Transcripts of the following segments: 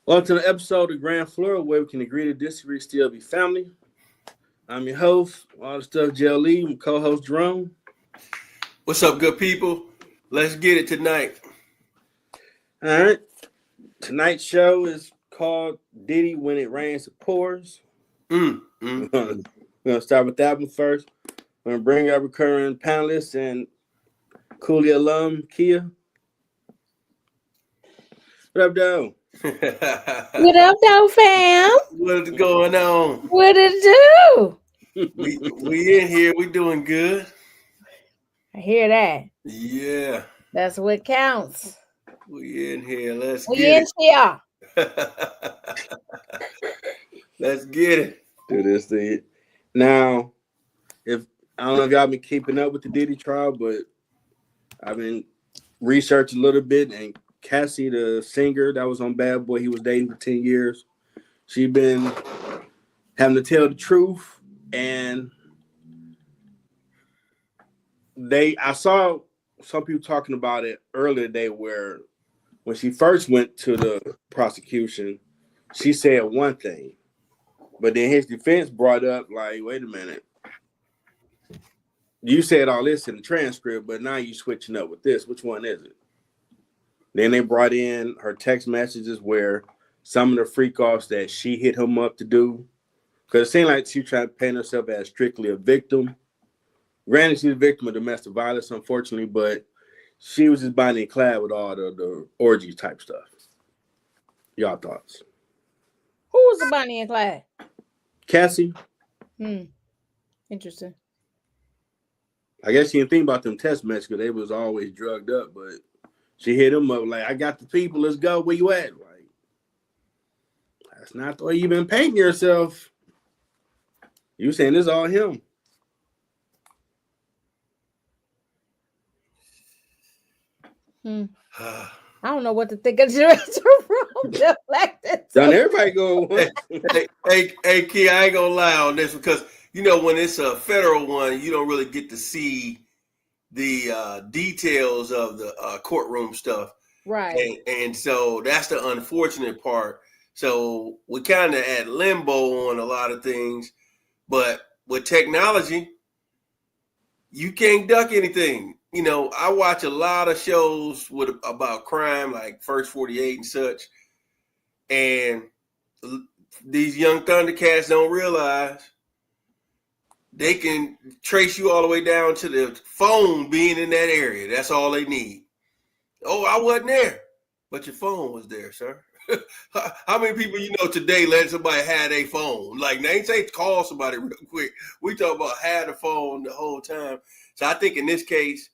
Welcome to the episode of Grand Floor, where we can agree to disagree, still be family. I'm your host, all the stuff, Jel Lee, my co-host Jerome. What's up, good people? Let's get it tonight. All right, tonight's show is called Diddy When It Rains It Pours. Mm, We're mm, gonna, mm. we're gonna start with that one first. We're gonna bring our recurring panelists and Khia alum Khia. What up, though? What up, though, fam? What's going on? What it do? We in here. We doing good. I hear that. Yeah, That's what counts. we in here. Let's We get in here. it. Let's get it. Do this thing now. If I don't know if y'all been keeping up with the Diddy trial, but I've been researching a little bit, and Cassie, the singer that was on Bad Boy, he was dating for 10 years. She been having to tell the truth, and I saw some people talking about it earlier today, where when she first went to the prosecution, she said one thing, but then his defense brought up, like, wait a minute, you said all this in the transcript, but now you switching up with this. Which one is it? Then they brought in her text messages where some of the freak offs that she hit him up to do, because it seemed like she tried to paint herself as strictly a victim. Granted, she's a victim of domestic violence, unfortunately, but she was just buying and clad with all the orgy type stuff. Y'all thoughts? Who was the Bonnie and Clyde? Cassie, Interesting. I guess she didn't think about them text messages because they was always drugged up, but she hit him up like, I got the people, let's go, where you at? Like, that's not the way you've been painting yourself. You saying this all him. I don't know what to think of Jerome. Done everybody go. Hey, Khia, I ain't gonna lie on this because when it's a federal one, you don't really get to see the details of the courtroom stuff, Right. and so that's the unfortunate part. So we kind of at limbo on a lot of things, but with technology, you can't duck anything. I watch a lot of shows about crime, like First 48 and such, and these young Thundercats don't realize they can trace you all the way down to the phone being in that area. That's all they need. Oh, I wasn't there, but your phone was there, sir. How many people today let somebody have a phone? Like, they ain't say call somebody real quick. We talk about had a phone the whole time. So I think in this case,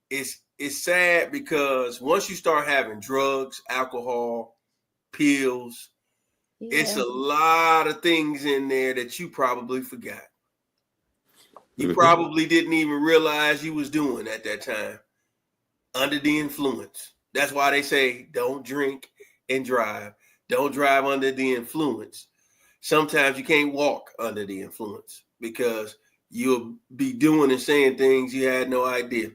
it's sad because once you start having drugs, alcohol, pills, it's a lot of things in there that you probably forgot. You probably didn't even realize you was doing at that time under the influence. That's why they say don't drink and drive. Don't drive under the influence. Sometimes you can't walk under the influence because you'll be doing and saying things you had no idea.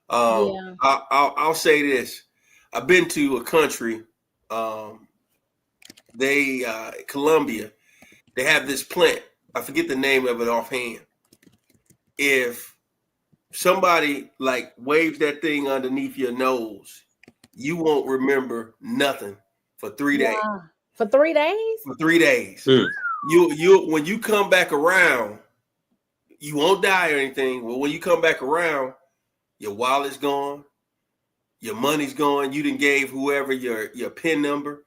I'll say this. I've been to a country, Colombia, they have this plant. I forget the name of it offhand. If somebody like waves that thing underneath your nose, you won't remember nothing for 3 days. For 3 days? For 3 days. You when you come back around, you won't die or anything. But when you come back around, your wallet's gone, your money's gone. You done gave whoever your PIN number.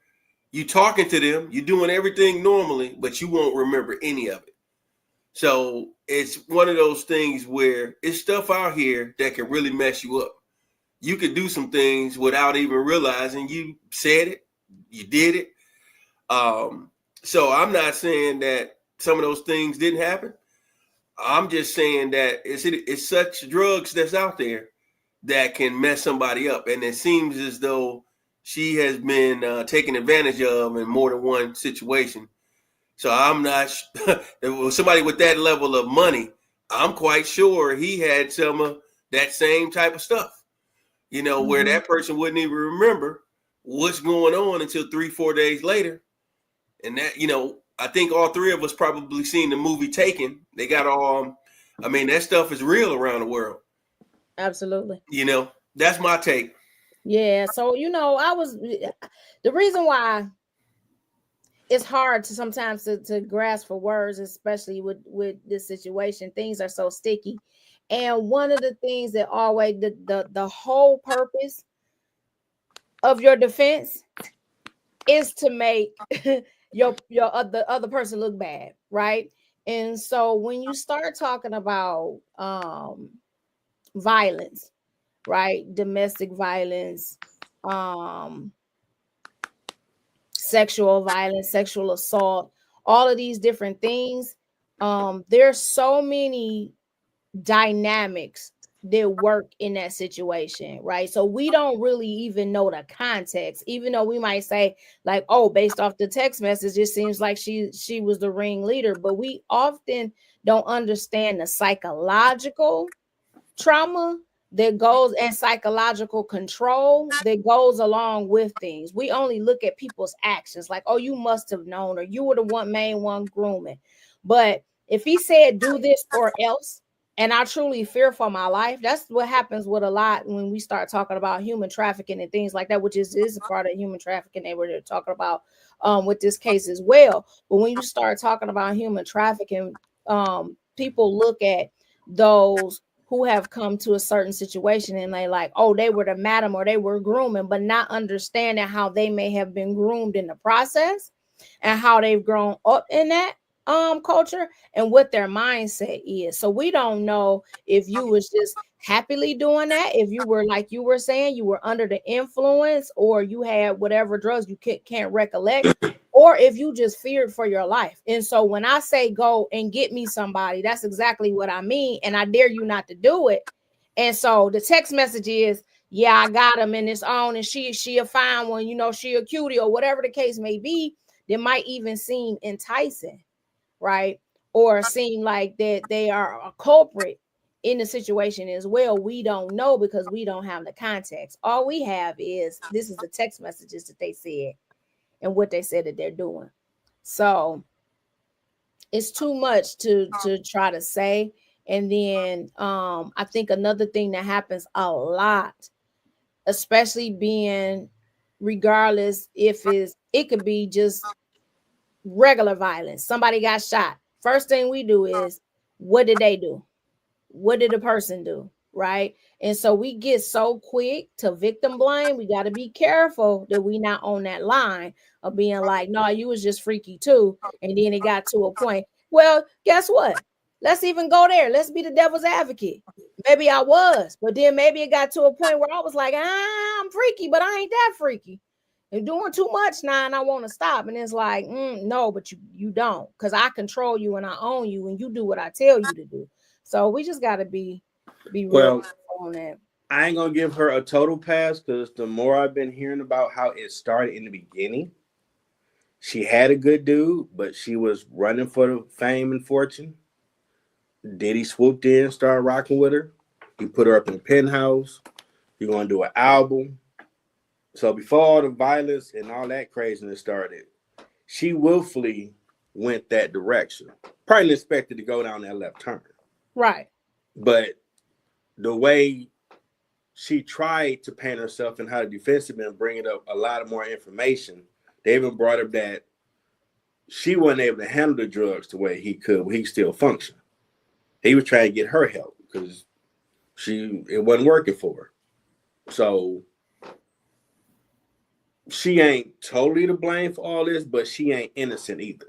You talking to them, you doing everything normally, but you won't remember any of it. So it's one of those things where it's stuff out here that can really mess you up. You could do some things without even realizing you said it, you did it. So I'm not saying that some of those things didn't happen. I'm just saying that it's such drugs that's out there that can mess somebody up. And it seems as though she has been taken advantage of in more than one situation. So I'm not somebody with that level of money. I'm quite sure he had some of that same type of stuff, where that person wouldn't even remember what's going on until 3-4 days later. And that, I think all three of us probably seen the movie Taken. They got all, that stuff is real around the world. Absolutely. That's my take. Yeah. So, the reason why it's hard to sometimes to grasp for words, especially with this situation, things are so sticky. And one of the things that always the whole purpose of your defense is to make the other person look bad, right? And so when you start talking about violence, right, domestic violence, sexual violence, sexual assault, all of these different things, there's so many dynamics that work in that situation, right? So we don't really even know the context, even though we might say, like, oh, based off the text message, it seems like she was the ringleader, but we often don't understand the psychological trauma that goes and psychological control that goes along with things. We only look at people's actions like, oh, you must have known, or you were the main one grooming. But if he said do this or else, and I truly fear for my life, that's what happens with a lot when we start talking about human trafficking and things like that, which is a part of human trafficking that we're talking about with this case as well. But when you start talking about human trafficking, people look at those who have come to a certain situation and they like, oh, they were the madam or they were grooming, but not understanding how they may have been groomed in the process and how they've grown up in that culture and what their mindset is. So we don't know if you was just happily doing that, if you were, like you were saying, you were under the influence, or you had whatever drugs you can't recollect, or if you just feared for your life. And so when I say go and get me somebody, that's exactly what I mean. And I dare you not to do it. And so the text message is, yeah, I got him and it's on, and she a fine one, she a cutie, or whatever the case may be, that might even seem enticing, right? Or seem like that they are a culprit in the situation as well. We don't know because we don't have the context. All we have is this is the text messages that they said and what they said that they're doing. So it's too much to try to say. And then I think another thing that happens a lot, especially being, regardless if it could be just regular violence. Somebody got shot. First thing we do is, what did they do? What did the person do? Right? And so we get so quick to victim blame. We got to be careful that we not on that line of being like, no, you was just freaky too. And then it got to a point. Well, guess what? Let's even go there. Let's be the devil's advocate. Maybe I was, but then maybe it got to a point where I was like, I'm freaky, but I ain't that freaky. You're doing too much now and I want to stop. And it's like, no, but you don't, because I control you and I own you and you do what I tell you to do. So we just got to be real on that. I ain't going to give her a total pass, because the more I've been hearing about how it started in the beginning, she had a good dude, but she was running for the fame and fortune. Diddy swooped in, started rocking with her. He put her up in the penthouse. You're going to do an album. So before all the violence and all that craziness started, she willfully went that direction. Probably expected to go down that left turn. Right. But the way she tried to paint herself and how to defend it and bring it up a lot of more information, they even brought up that she wasn't able to handle the drugs the way he could, he still functioned. He was trying to get her help because it wasn't working for her. So she ain't totally to blame for all this, but she ain't innocent either.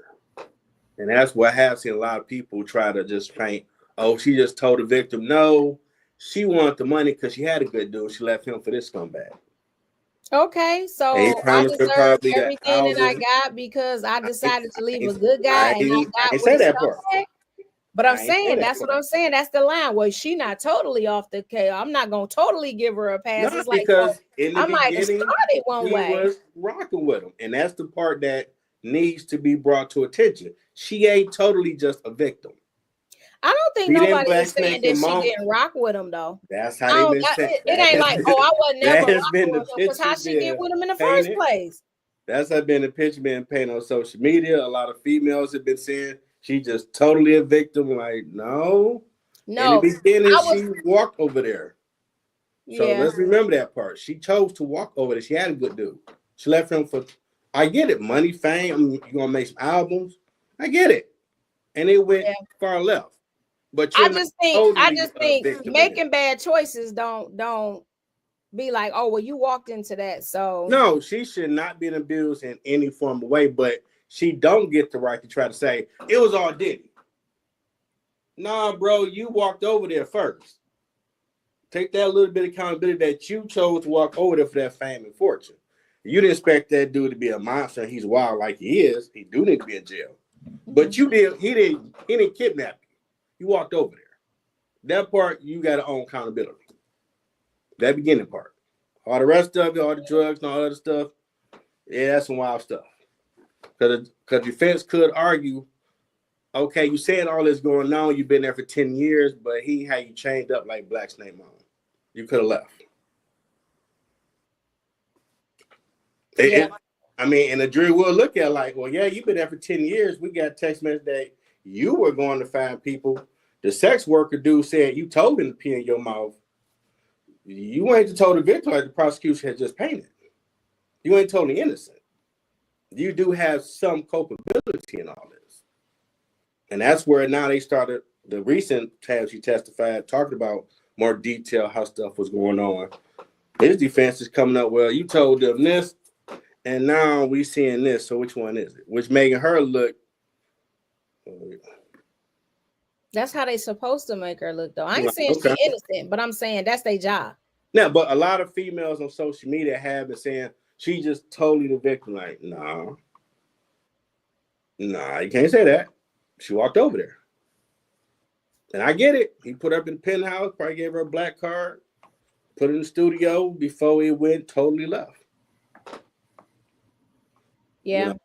And that's what I have seen a lot of people try to just paint, oh, she just told the victim, no, she wanted the money because she had a good dude. She left him for this scumbag. Okay, so I deserve everything that I got because I decided to leave a good guy and I got with a scumbag. But I'm saying that's what I'm saying. That's the line. Well, she not totally off the case. I'm not gonna totally give her a pass. No, it's like, because in the I might have beginning, started one way. He was rocking with him, and that's the part that needs to be brought to attention. She ain't totally just a victim. I don't think See them nobody black is saying snake that and she monk. didn't rock with him though. That's how they've been saying. It ain't like, oh, I wasn't never That has rocking been the with him, because how picture she get been with him in the first painted. place? That's been the picture being painted on social media. A lot of females have been saying she just totally a victim. Like, no. In the No, beginning, I was, she walked over there. So yeah, let's remember that part. She chose to walk over there. She had a good dude. She left him for, I get it, money, fame. You're going to make some albums. I get it. And it went yeah. far left. But you're not I totally just a think victim in it. making bad choices don't be like, oh, well, you walked into that, so No, she should not be abused in any form of way, but she don't get the right to try to say, it was all Diddy. Nah, bro, you walked over there first. Take that little bit of accountability that you chose to walk over there for that fame and fortune. You didn't expect that dude to be a monster. He's wild like he is. He do need to be in jail. But you did. He didn't kidnap you. You walked over there. That part you got to own accountability. That beginning part. All the rest of it, all the drugs and all other stuff, yeah, that's some wild stuff. Because defense could argue, okay, you saying all this going on, you've been there for 10 years, but he had you chained up like Black Snake Moan. You could have left. yeah. And the jury will look at it like, well, yeah, you've been there for 10 years. We got text message that you were going to find people. The sex worker dude said you told him to pee in your mouth. You ain't told the victim like the prosecution had just painted. You ain't totally innocent. You do have some culpability in all this. And that's where now they started, the recent time she testified, talking about more detail how stuff was going on. His defense is coming up, well, you told them this, and now we seeing this, so which one is it? Which making her look. That's how they supposed to make her look, though. I ain't saying okay. she's innocent, but I'm saying that's their job. Now, but a lot of females on social media have been saying she just totally the victim. Like, nah, you can't say that. She walked over there. And I get it. He put her up in the penthouse, probably gave her a black card, put it in the studio before it went totally left. Yeah. You know,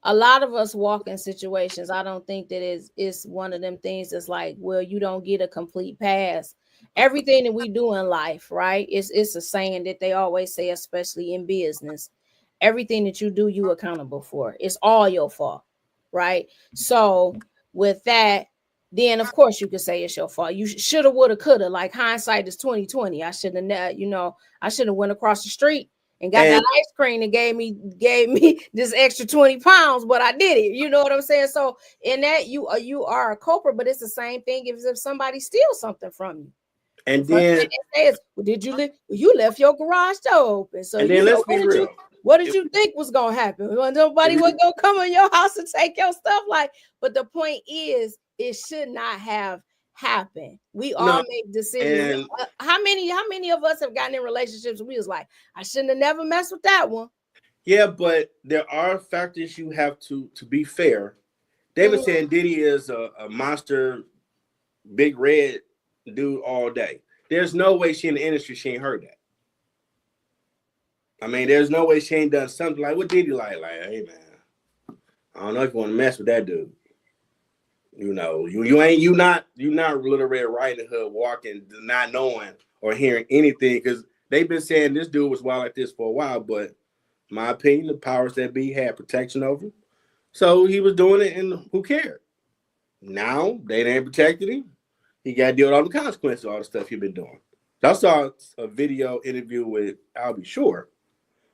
a lot of us walk in situations. I don't think that it's one of them things that's like, well, you don't get a complete pass. Everything that we do in life, right? It's a saying that they always say, especially in business. Everything that you do, you accountable for. It's all your fault, right? So with that, then of course you could say it's your fault. You shoulda, woulda, coulda. Like hindsight is 2020. I should have went across the street and got that ice cream and gave me this extra 20 pounds, but I did it. You know what I'm saying? So in that, you are a culprit, but it's the same thing if somebody steals something from you. And then says, well, did you you left your garage door open? So and then let's be real. What did you think was gonna happen? Nobody was gonna come in your house and take your stuff. But the point is, it should not have happened. We all make decisions. How many of us have gotten in relationships? We was like, I shouldn't have never messed with that one. Yeah, but there are factors you have to be fair. They've been saying Diddy is a monster, big red dude all day. There's no way she in the industry, she ain't heard that. I mean, there's no way she ain't done something like, what Diddy like, hey man, I don't know if you want to mess with that dude. You know, you not Little Red Riding Hood walking, not knowing or hearing anything, because they've been saying this dude was wild like this for a while, but in my opinion, the powers that be had protection over him. So he was doing it, and who cared? Now they ain't protected him. He got to deal with all the consequences of all the stuff he's been doing. I saw a video interview with Albie Shore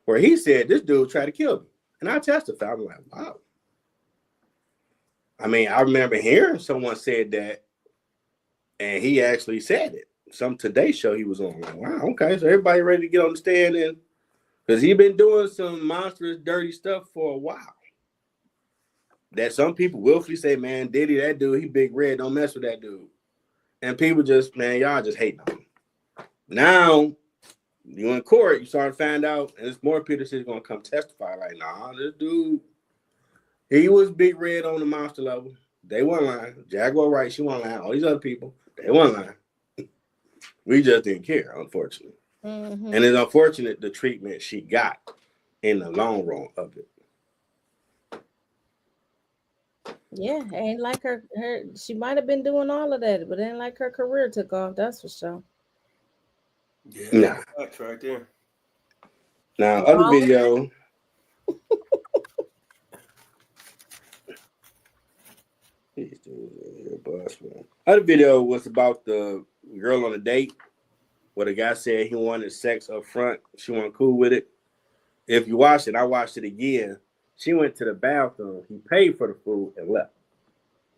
where he said this dude tried to kill me. And I testified. I'm like, wow. I mean, I remember hearing someone said that, and he actually said it. Some Today show he was on. Like, wow, okay, so everybody ready to get on the stand, and because he been doing some monstrous, dirty stuff for a while. That some people willfully say, man, Diddy, that dude, he big red, don't mess with that dude. And people just, man, y'all just hating on him. Now, you in court, you start to find out, and there's more people that's going to come testify, like, nah, this dude, he was big red on the monster level. They weren't lying. Jaguar Wright, she wasn't lying. All these other people, they weren't lying. We just didn't care, unfortunately. And it's unfortunate the treatment she got in the long run of it. Yeah, ain't like her she might have been doing all of that, but ain't like her career took off, that's for sure. Yeah, Nah. that's facts right there. Now, other Jerome, video. Other video was about the girl on a date where the guy said he wanted sex up front. She wasn't cool with it. If you watch it, I watched it again. She went to the bathroom. He paid for the food and left.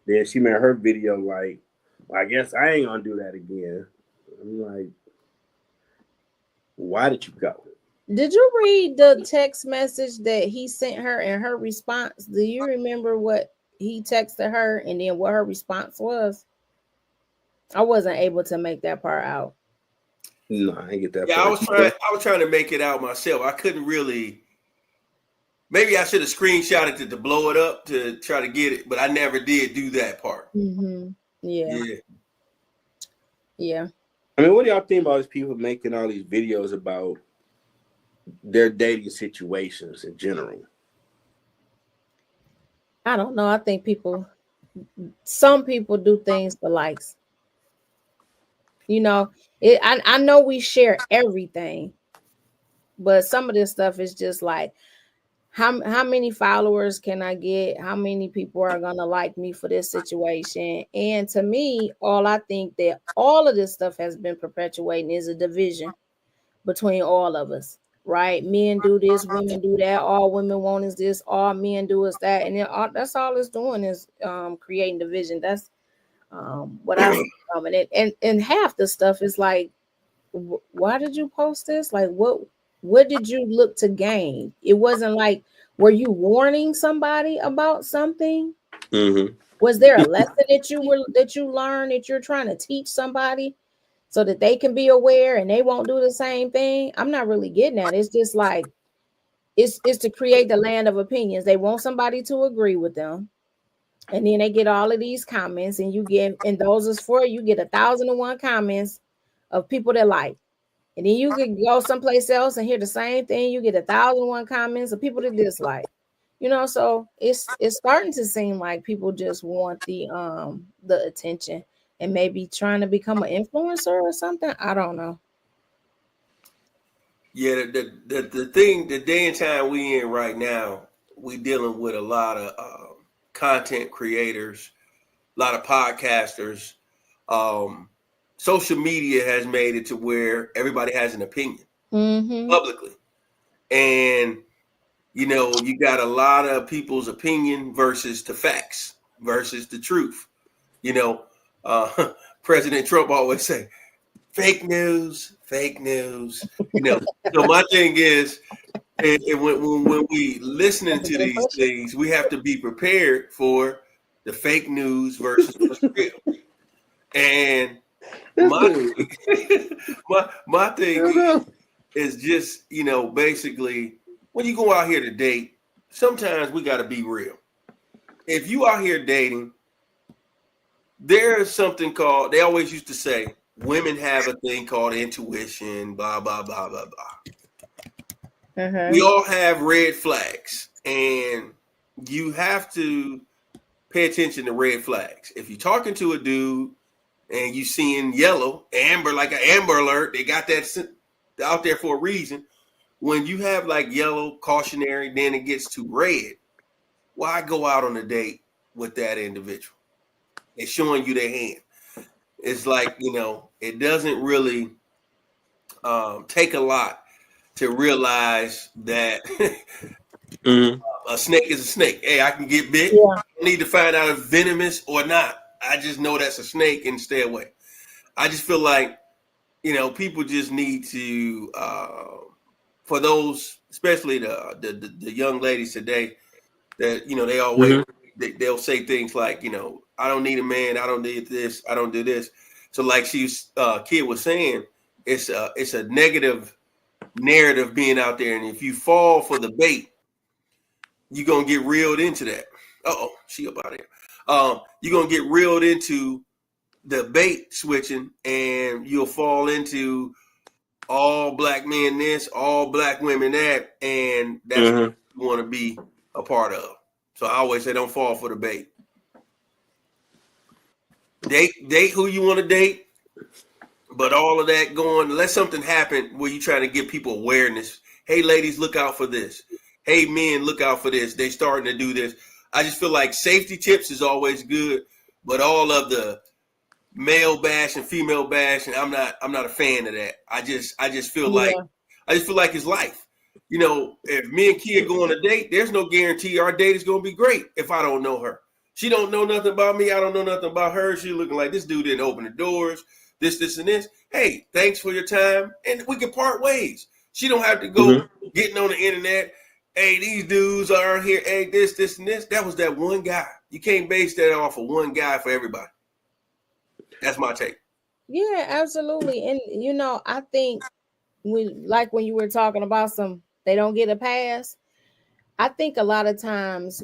Then she made her video like, well, I guess I ain't gonna do that again. I'm like, why did you go? did you read the text message that he sent her and her response? Do you remember what he texted her and then what her response was? I wasn't able to make that part out. No, I didn't get that Yeah, I part. was trying to make it out myself. I couldn't really. Maybe I should have screenshotted it to blow it up to try to get it, but I never did do that part. Mm-hmm. Yeah. Yeah. Yeah. I mean, what do y'all think about these people making all these videos about their dating situations in general? I don't know. I think some people do things for likes. You know, I know we share everything, but some of this stuff is just like, how many followers can I get? How many people are gonna like me for this situation? And to me, all I think that all of this stuff has been perpetuating is a division between all of us, right? Men do this, women do that. All women want is this. All men do is that, and that's all it's doing is creating division. That's what I see from it. And half the stuff is like, why did you post this? Like, what did you look to gain? It wasn't like, were you warning somebody about something? Mm-hmm. Was there a lesson that you learned that you're trying to teach somebody so that they can be aware and they won't do the same thing? I'm not really getting at it. It's just like, it's to create the land of opinions. They want somebody to agree with them. And then they get all of these comments, and and those is for you get 1,001 comments of people that like. And then you could go someplace else and hear the same thing. You get 1,001 comments of people that dislike. So it's starting to seem like people just want the attention and maybe trying to become an influencer or something. I don't know. Yeah, the thing, the day and time we in right now, we dealing with a lot of content creators, a lot of podcasters. Um, Social media has made it to where everybody has an opinion Mm-hmm. publicly, and you got a lot of people's opinion versus the facts versus the truth. You know, President Trump always say, fake news, fake news. So my thing is, and when we listening That's a to good these question. things, we have to be prepared for the fake news versus what's real. And my my thing is just basically when you go out here to date, sometimes we got to be real. If you out here dating, there's something called, they always used to say, women have a thing called intuition, blah, blah, blah, blah, blah. We all have red flags, and you have to pay attention to red flags. If you're talking to a dude and you seeing yellow, amber, like an Amber Alert, they got that out there for a reason. When you have like yellow, cautionary, then it gets to red, why go out on a date with that individual? They're showing you their hand. It's like, it doesn't really take a lot to realize that Mm-hmm. a snake is a snake. Hey, I can get bit. Yeah. I don't need to find out if venomous or not. I just know that's a snake and stay away. I just feel like, people just need to, for those, especially the young ladies today, that, they always, Mm-hmm. they'll say things like, I don't need a man. I don't need this. I don't do this. So like Khia was saying, it's a negative narrative being out there. And if you fall for the bait, you're going to get reeled into that. Uh-oh, she up out of here. You're going to get reeled into the bait switching, and you'll fall into all black men this, all black women that, and that's what you want to be a part of. So I always say don't fall for the bait. Date who you want to date, but all of that going, let something happen where you trying to give people awareness. Hey, ladies, look out for this. Hey, men, look out for this. They starting to do this. I just feel like safety tips is always good, but all of the male bash and female bash, and I'm not a fan of that. I just feel like it's life. You know, if me and Khia go on a date, there's no guarantee our date is gonna be great if I don't know her. She don't know nothing about me. I don't know nothing about her. She looking like this dude didn't open the doors. This, and this. Hey, thanks for your time, and we can part ways. She don't have to go getting on the internet. Hey, these dudes are here. Hey, this, and this. That was that one guy. You can't base that off of one guy for everybody. That's my take. Yeah, absolutely. And you know, I think when you were talking about they don't get a pass. I think a lot of times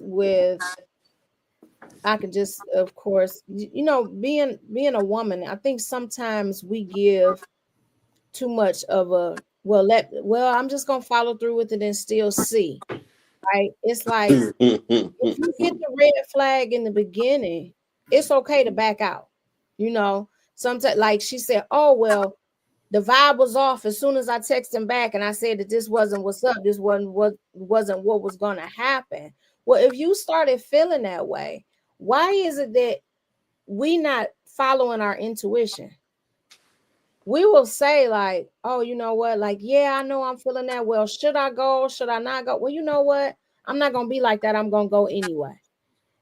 I can just, of course, you know, being a woman, I think sometimes we give too much of a I'm just gonna follow through with it and still see. Right? It's like if you hit the red flag in the beginning, it's okay to back out. You know, sometimes like she said, oh well, the vibe was off as soon as I texted him back and I said that this wasn't what's up, this wasn't what was gonna happen. Well, if you started feeling that way, why is it that we not following our intuition? We will say like, oh, you know what? Like, yeah, I know I'm feeling that. Well, should I go? Should I not go? Well, you know what? I'm not going to be like that. I'm going to go anyway.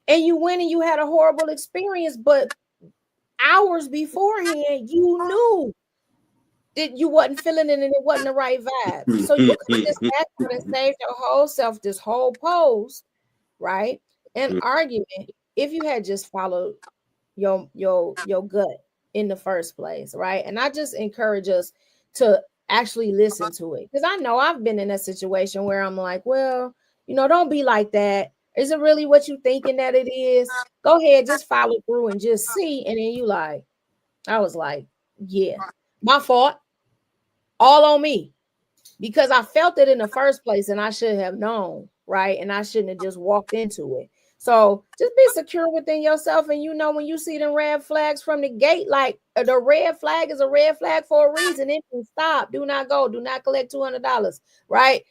And you went and you had a horrible experience, but hours beforehand, you knew that you wasn't feeling it and it wasn't the right vibe. So you could have just sat there and saved your whole self this whole post, right? An argument if you had just followed your gut in the first place, right? And I just encourage us to actually listen to it, because I know I've been in a situation where I'm like, well, you know, don't be like that. Is it really what you thinking that it is? Go ahead, just follow through and just see. And then I was like, yeah, my fault, all on me, because I felt it in the first place and I should have known, right? And I shouldn't have just walked into it. So just be secure within yourself. And you know, when you see the red flags from the gate, like the red flag is a red flag for a reason. It can stop. Do not go. Do not collect $200, right?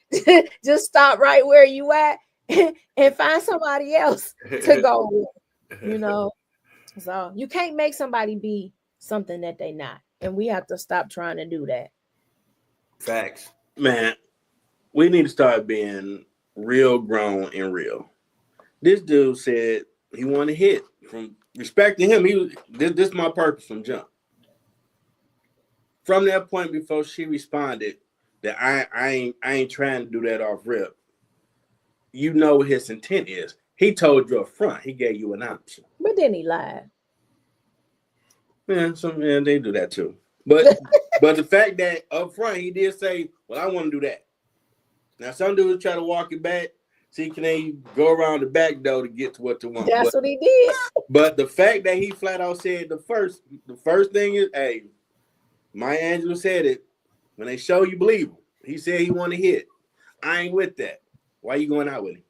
Just stop right where you at and find somebody else to go with, you know? So you can't make somebody be something that they not. And we have to stop trying to do that. Facts. Man, we need to start being real grown and real. This dude said he wanted to hit. From respecting him, this is my purpose from jump. From that point, before she responded that I ain't trying to do that off rip, you know what his intent is. He told you up front. He gave you an option. But then he lied. Yeah, some they do that too. But the fact that up front he did say, well, I want to do that. Now some dudes try to walk it back. See, can they go around the back door to get to what they want? That's what he did. But the fact that he flat out said the first thing is, hey, Maya Angelou said it. When they show you, believe him. He said he want to hit. I ain't with that. Why you going out with him?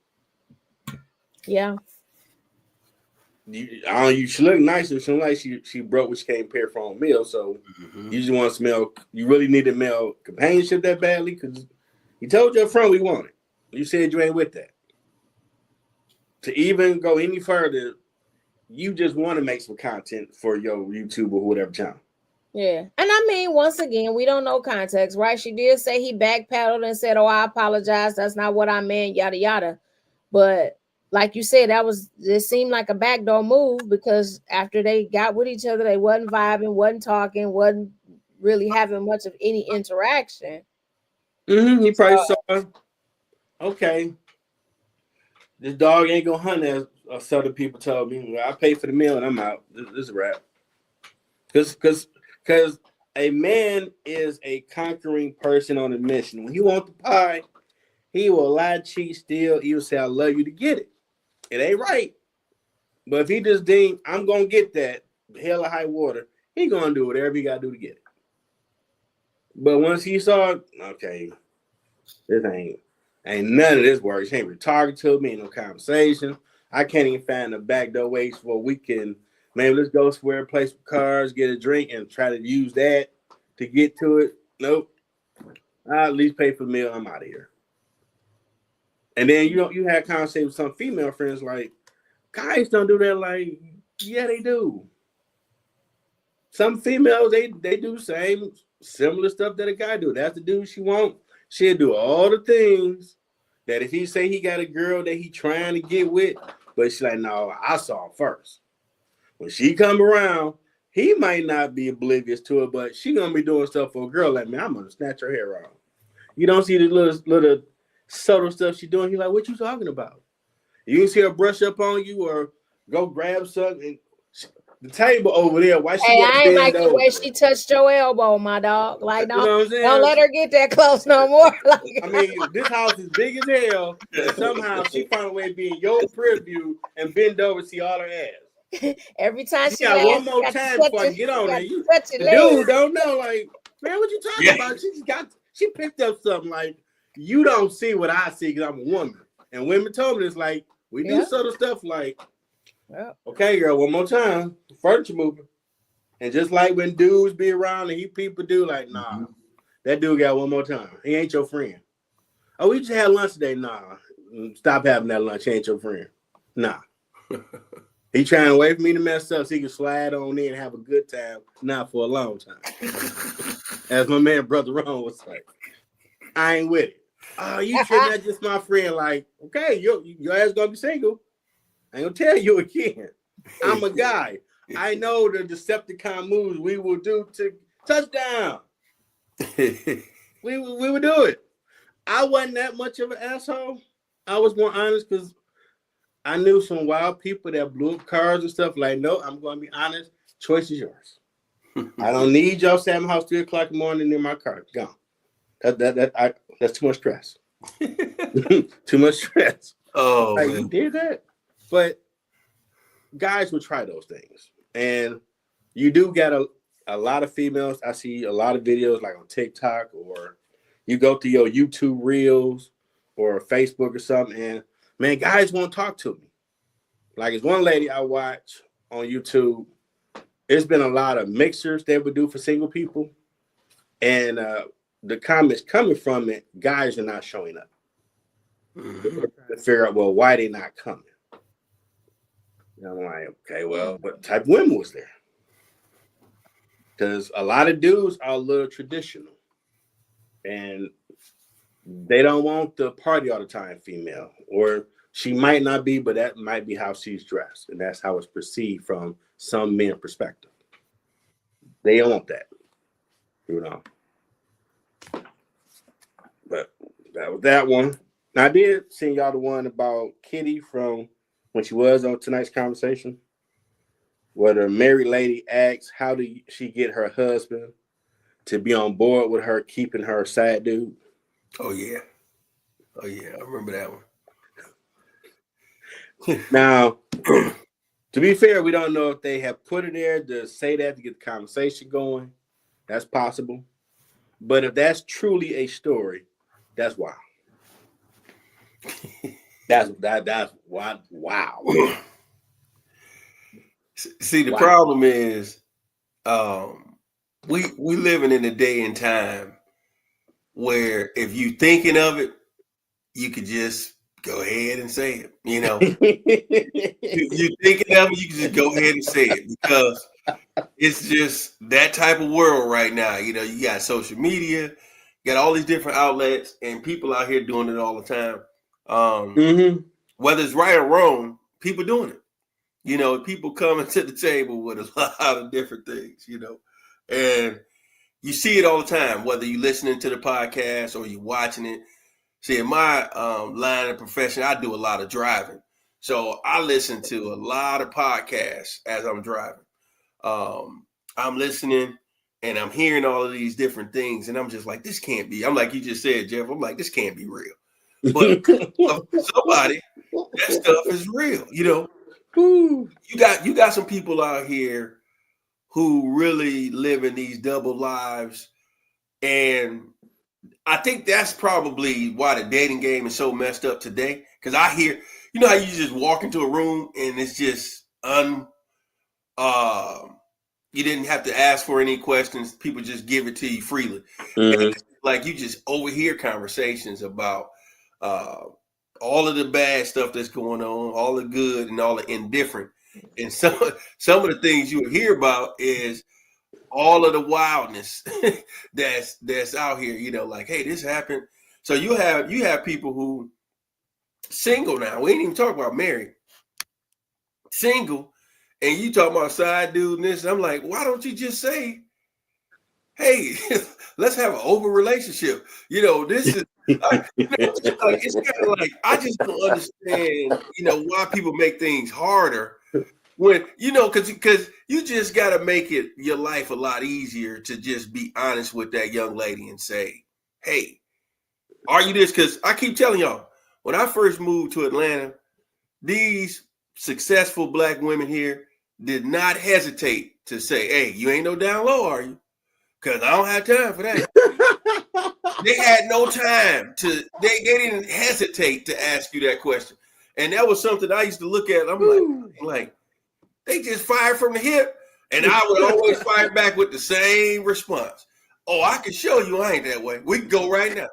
Yeah. You should look nicer. She like she broke what she can't pay for on meal. So you just want to smell. You really needed male companionship that badly because he told you up front we want it. You said you ain't with that. To even go any further, you just want to make some content for your YouTube or whatever channel. Yeah. And I mean, once again, we don't know context, right? She did say he backpedaled and said, oh, I apologize. That's not what I meant, yada, yada. But like you said, it seemed like a backdoor move, because after they got with each other, they wasn't vibing, wasn't talking, wasn't really having much of any interaction. He probably saw, okay, this dog ain't gonna hunt as other people told me. Well, I pay for the meal and I'm out. This is a wrap. Because a man is a conquering person on a mission. When he wants the pie, he will lie, cheat, steal. He will say, I love you to get it. It ain't right. But if he just deem, I'm going to get that, hell or high water, he going to do whatever he got to do to get it. But once he saw, okay, this ain't none of this works. He ain't talking to me, ain't no conversation. I can't even find a backdoor ways where we can maybe let's go somewhere, play some cards, get a drink, and try to use that to get to it. Nope. I at least pay for the meal. I'm out of here. And then you had conversation with some female friends like, guys don't do that. Like, yeah, they do. Some females they do same similar stuff that a guy do. That's the dude she want. She'll do all the things that if he say he got a girl that he trying to get with, but she's like, no, I saw him first. When she come around, he might not be oblivious to it, but she gonna be doing stuff for a girl like me. I'm gonna snatch her hair off. You don't see the little subtle stuff she doing. He's like, what you talking about? You can see her brush up on you or go grab something. The table over there. Why she? Hey, I ain't like the over? way she touched your elbow, my dog. Like, You know what I'm saying? don't let her get that close no more. Like, I mean, this house is big as hell, and somehow she found a way to be in your preview and bend over and see all her ass. Every time she got one more time before I get on there. Dude don't know, like, man, what you talking about? She picked up something like, you don't see what I see because I'm a woman. And women told me this, like, we do subtle stuff like, okay, girl, one more time, furniture moving. And just like when dudes be around and people do, like, nah, that dude got one more time. He ain't your friend. Oh, we just had lunch today. Nah, stop having that lunch. He ain't your friend. Nah. He trying to wait for me to mess up so he can slide on in and have a good time, not for a long time. As my man, Brother Ron was like, I ain't with it. Oh, you sure that's just my friend? Like, okay, your ass gonna be single. I ain't gonna tell you again. I'm a guy. I know the Decepticon moves we will do to touchdown. we would do it. I wasn't that much of an asshole. I was more honest because I knew some wild people that blew up cars and stuff. Like, no, I'm going to be honest. Choice is yours. I don't need y'all sitting at my house 3 o'clock in the morning in my car. Gone. That's too much stress. Too much stress. Oh, like, man. you did that? But guys will try those things. And you do get a lot of females. I see a lot of videos like on TikTok, or you go to your YouTube Reels or Facebook or something, and man, guys won't talk to me. Like, it's one lady I watch on YouTube. There's been a lot of mixers they would do for single people. And the comments coming from it, guys are not showing up. They're trying to figure out, well, why they not coming? And I'm like, okay, well, what type of women was there? Because a lot of dudes are a little traditional. And they don't want the party all the time female. Or she might not be, but that might be how she's dressed. And that's how it's perceived from some men's perspective. They don't want that. You know. But that was that one. Now, I did send y'all the one about Kitty from when she was on tonight's conversation, where the married lady asks, how do she get her husband to be on board with her keeping her side dude? Oh, yeah. I remember that one. Now, to be fair, we don't know if they have put it there to say that to get the conversation going. That's possible. But if that's truly a story, that's wild. That's wow. See, the problem is we living in a day and time where if you thinking of it, you could just go ahead and say it. You know, you thinking of it, you can just go ahead and say it, because it's just that type of world right now. You know, you got social media, you got all these different outlets, and people out here doing it all the time. Whether it's right or wrong, people doing it. You know, people coming to the table with a lot of different things, you know, and you see it all the time, whether you're listening to the podcast or you're watching it. See, in my line of profession, I do a lot of driving. So I listen to a lot of podcasts as I'm driving. I'm listening and I'm hearing all of these different things, and I'm just like, this can't be. I'm like you just said, Jeff. I'm like, this can't be real. But somebody, that stuff is real, you know. You got some people out here who really live in these double lives, and I think that's probably why the dating game is so messed up today. Because I hear, you know how you just walk into a room and it's just you didn't have to ask for any questions. People just give it to you freely. Mm-hmm. Like you just overhear conversations about all of the bad stuff that's going on, all the good and all the indifferent. And some of the things you hear about is all of the wildness that's out here. You know, like, hey, this happened. So you have people who single now. We ain't even talking about married. Single, and you talking about side dude and this. And I'm like, why don't you just say, hey, let's have an open relationship? You know, this is like, it's kind of like I just don't understand, why people make things harder when, because you just got to make it your life a lot easier to just be honest with that young lady and say, hey, are you this? Because I keep telling y'all, when I first moved to Atlanta, these successful Black women here did not hesitate to say, hey, you ain't no down low, are you? Because I don't have time for that. They had no time they didn't hesitate to ask you that question. And that was something I used to look at. I'm like, they just fired from the hip. And I would always fire back with the same response. Oh, I can show you I ain't that way. We can go right now.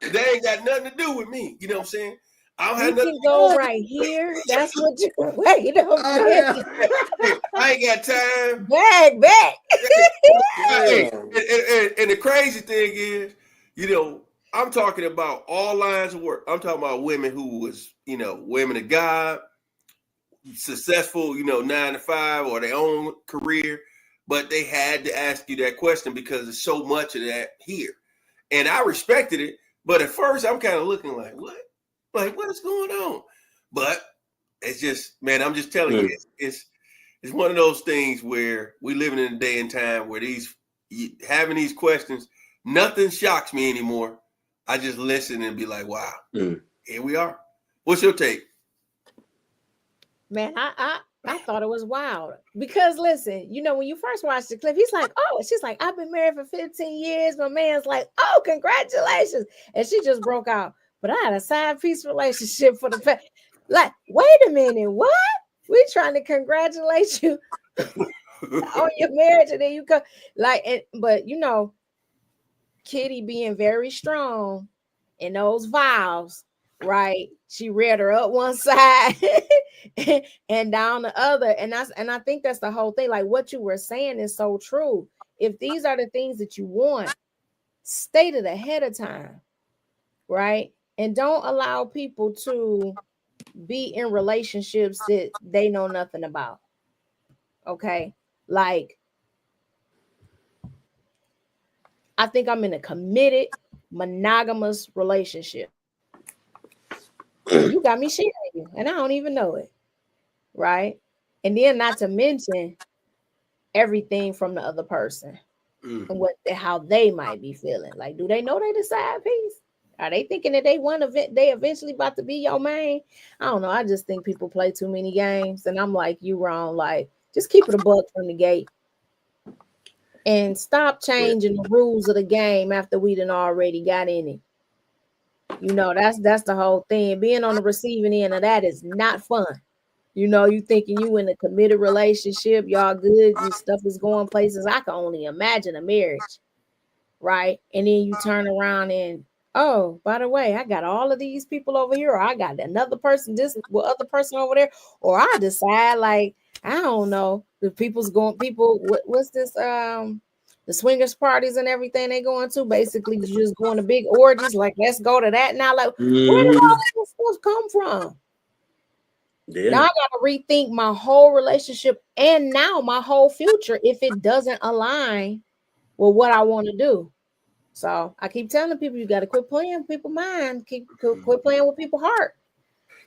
They ain't got nothing to do with me. You know what I'm saying? I don't have nothing to go right here. That's what you wait a minute. I ain't got time. Back. And the crazy thing is, I'm talking about all lines of work. I'm talking about women who was, women of God, successful, 9 to 5 or their own career, but they had to ask you that question because there's so much of that here. And I respected it, but at first I'm kind of looking like, what? Like, what is going on? But it's just, man, I'm just telling you, it's one of those things where we living in a day and time where having these questions, nothing shocks me anymore. I just listen and be like, wow, here we are. What's your take? Man, I thought it was wild because listen, when you first watch the clip, he's like, oh, she's like, I've been married for 15 years. My man's like, oh, congratulations. And she just broke out. But I had a side piece relationship for the past. Like, wait a minute, what? We trying to congratulate you on your marriage, and then you come but Kitty being very strong in those vows, right? She read her up one side and down the other, and I think that's the whole thing. Like what you were saying is so true. If these are the things that you want, state it ahead of time, right? And don't allow people to be in relationships that they know nothing about. Okay. Like, I think I'm in a committed, monogamous relationship. You got me sharing you, and I don't even know it. Right. And then not to mention everything from the other person and how they might be feeling. Like, do they know they the side piece? Are they thinking that they eventually about to be your main? I don't know. I just think people play too many games, and I'm like, you wrong. Like, just keep it a buck from the gate, and stop changing the rules of the game after we done already got in it. That's the whole thing. Being on the receiving end of that is not fun. You thinking you in a committed relationship, y'all good, your stuff is going places. I can only imagine a marriage, right? And then you turn around and, oh, by the way, I got all of these people over here, or I got another person, other person over there, or I decide, like, I don't know, what's this, the swingers parties and everything they going to, basically you just going to big orgies, like, let's go to that now. Like, where did all this stuff come from? Yeah. Now I got to rethink my whole relationship and now my whole future if it doesn't align with what I want to do. So I keep telling people, you got to quit playing with people's mind. Quit playing with people's heart.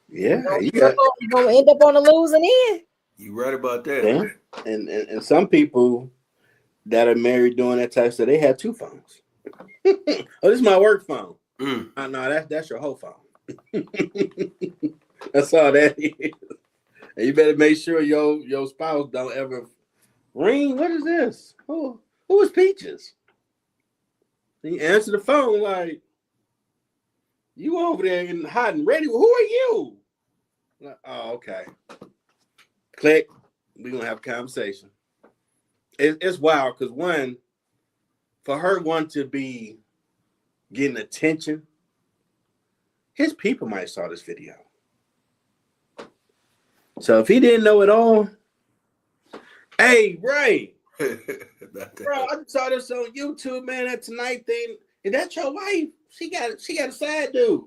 Yeah, you're gonna end up on the losing end. You right about that. Yeah. And some people that are married doing that type of stuff, they have two phones. Oh, this is my work phone. No, that's your whole phone. That's all that is. And you better make sure your spouse don't ever ring. What is this? Who is Peaches? And you answer the phone like, you over there and hot and ready. Who are you? Like, oh, okay. Click. we're gonna have a conversation. It's wild because for her to be getting attention, his people might have saw this video. So if he didn't know it all, hey, Ray, bro, I saw this on YouTube, man. That Tonight thing, is that your wife? She got a side dude.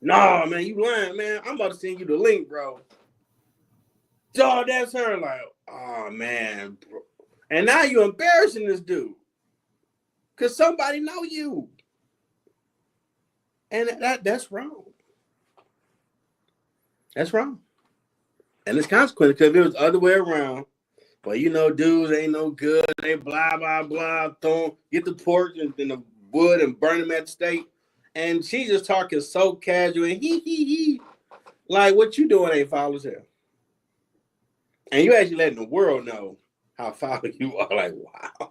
No, man, you lying, man. I'm about to send you the link, bro. Dog, that's her. Like, oh man, bro. And now you're embarrassing this dude because somebody know you, and that's wrong. That's wrong, and it's consequent because if it was the other way around. But dudes ain't no good. They blah blah blah. Get the pork and the wood and burn them at the stake. And she just talking so casual and he. Like what you doing ain't foul as hell. And you actually letting the world know how foul you are. Like wow,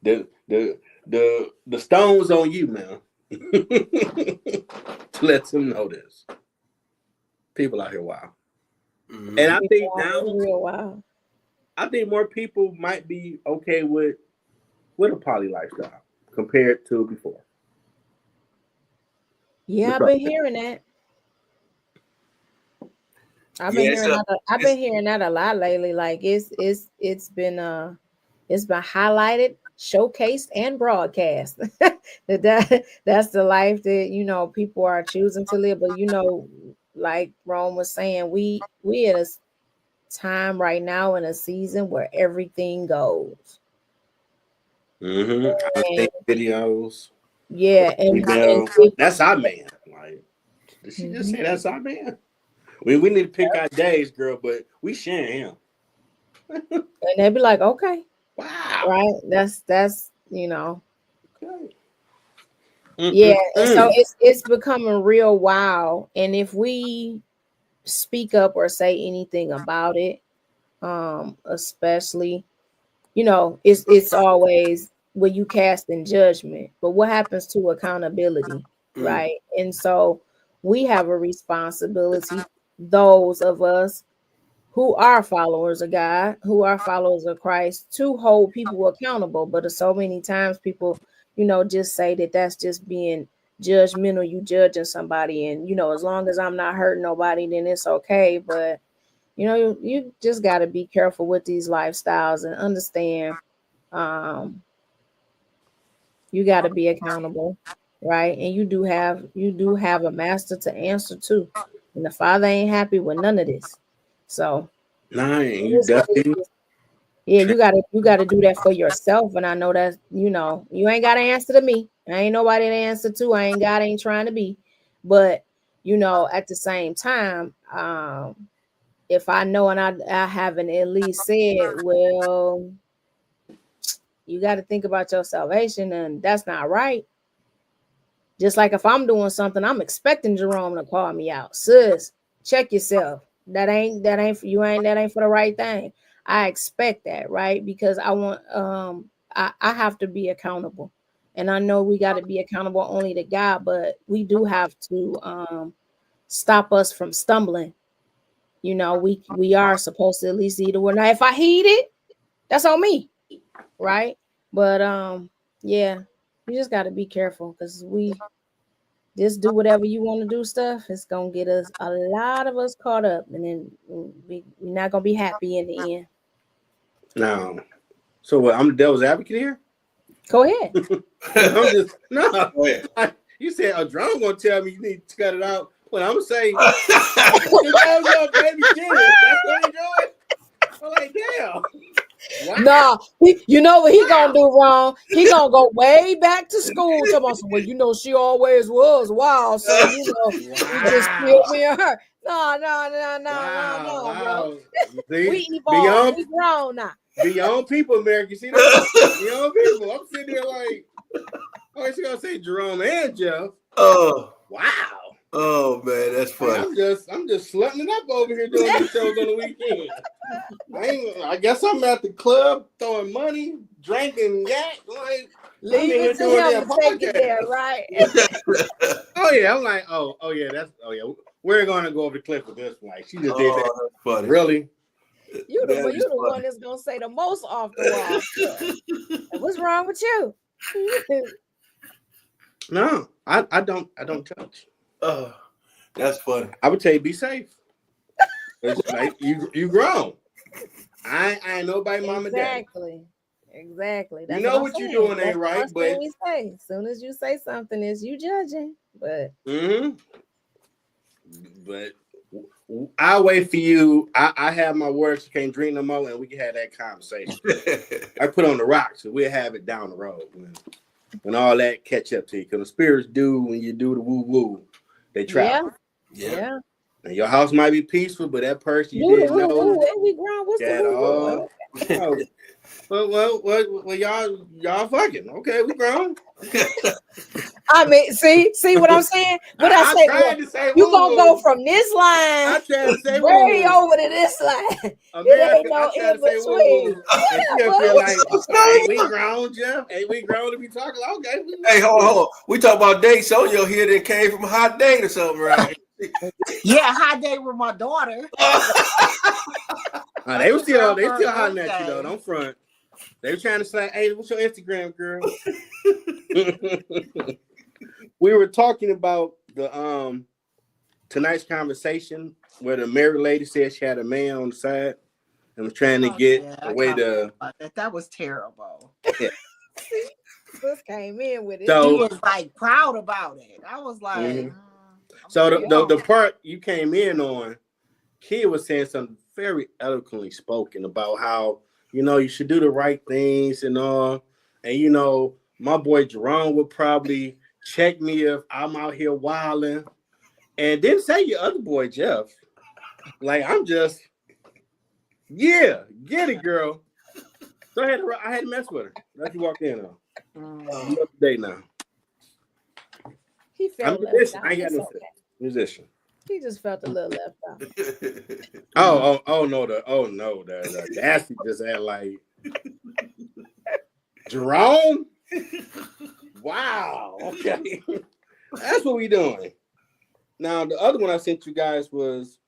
the stone's on you, man. To let them know this. People out here, wow. Mm-hmm. And I think now, real wow. I think more people might be okay with a poly lifestyle compared to before. Yeah, I've been hearing that. I've been hearing that a lot lately. Like it's been highlighted, showcased, and broadcast. That's the life that people are choosing to live. But like Rome was saying, we at a time right now in a season where everything goes. Mm-hmm. Videos. Yeah, and that's our man. Like, did she just say that's our man? We need to pick our days, girl, but we sharing him. And they'd be like, okay, wow, right? That's Okay. Yeah, and so it's becoming real wild. And if we speak up or say anything about it, especially, it's always when you cast in judgment. But what happens to accountability, right? And so we have a responsibility, those of us who are followers of God, who are followers of Christ, to hold people accountable. But so many times people, just say that that's just being judgmental. You judging somebody, and as long as I'm not hurting nobody, then it's okay. But you just got to be careful with these lifestyles and understand you got to be accountable, right? And you do have a master to answer to, and the Father ain't happy with none of this. So you definitely, you gotta do that for yourself. And I know that you ain't got to answer to me. I ain't nobody to answer to. ain't trying to be, but at the same time, if I know and I haven't at least said, well, you got to think about your salvation, and that's not right. Just like if I'm doing something, I'm expecting Jerome to call me out. Sis, check yourself. That ain't for you. That ain't for the right thing. I expect that, right? Because I want I have to be accountable. And I know we got to be accountable only to God, but we do have to stop us from stumbling. We are supposed to at least heed the word. Now, if I heed it, that's on me, right? But yeah, you just got to be careful because we just do whatever you want to do stuff. It's gonna get us a lot of us caught up, and then we're not gonna be happy in the end. No. So what? I'm the devil's advocate here. Go ahead. I'm just no. You said Jerome gonna tell me you need to cut it out. Well, I'm gonna say, baby, that's what he doing. I'm like, damn. Wow. No, you know what he gonna do wrong? He gonna go way back to school. Well, she always was. Wow. So he just killed me and her. No, bro. See, we evolved. We grown now. Beyond people, America. You see that? Beyond people. I'm sitting there like, oh, she gonna say Jerome and Jeff. Oh, wow. Oh man, that's funny. I'm just slutting it up over here doing these shows on the weekend. I guess I'm at the club throwing money, drinking yak. Like, leave it to him to take it there, right? Oh yeah, I'm like, oh yeah, we're gonna go over the cliff with this one. Like, she just did that. That's funny. Really? You the one that's gonna say the most off the wall stuff. What's wrong with you? No, I don't touch. Oh, that's funny. I would tell you be safe. It's like you grown. I ain't nobody mom and dad. Exactly. You know what you're doing ain't right, but we say. As soon as you say something, is you judging. But but I'll wait for you. I have my words. You can't drink no more, and we can have that conversation. I put on the rocks, and we'll have it down the road when all that catch up to you. Because the spirits do when you do the woo woo, they travel. Yeah. And your house might be peaceful, but that person you didn't know. We grown. What's the woo? Well, y'all fucking okay. We grown. I mean, see what I'm saying? What I say? You gonna go from this line I tried to say way over to this line. It ain't no in between. Hey, we grown, Jeff. Hey, we grown to be talking. Okay. Hey, hold on. We talk about dates. Sonjia here that came from a hot date or something, right? Yeah, hot date with my daughter. They still hotting at you though. Don't front. They were trying to say, "Hey, what's your Instagram, girl?" We were talking about the tonight's conversation where the married lady said she had a man on the side and was trying to get a way to. That was terrible. Yeah. This came in with it. So he was like proud about it. I was like, so the part you came in on, Khia was saying something very eloquently spoken about how you should do the right things and all, and my boy Jerome would probably check me if I'm out here wilding, and didn't say your other boy Jeff. Like I'm just, get it, girl. So I had to mess with her. Like you walked in on. I'm up to date now. He felt I'm a musician. I ain't got no musician. He just felt a little left out. Oh no, the nasty just had like Jerome. Wow. Okay. That's what we doing. Now the other one I sent you guys was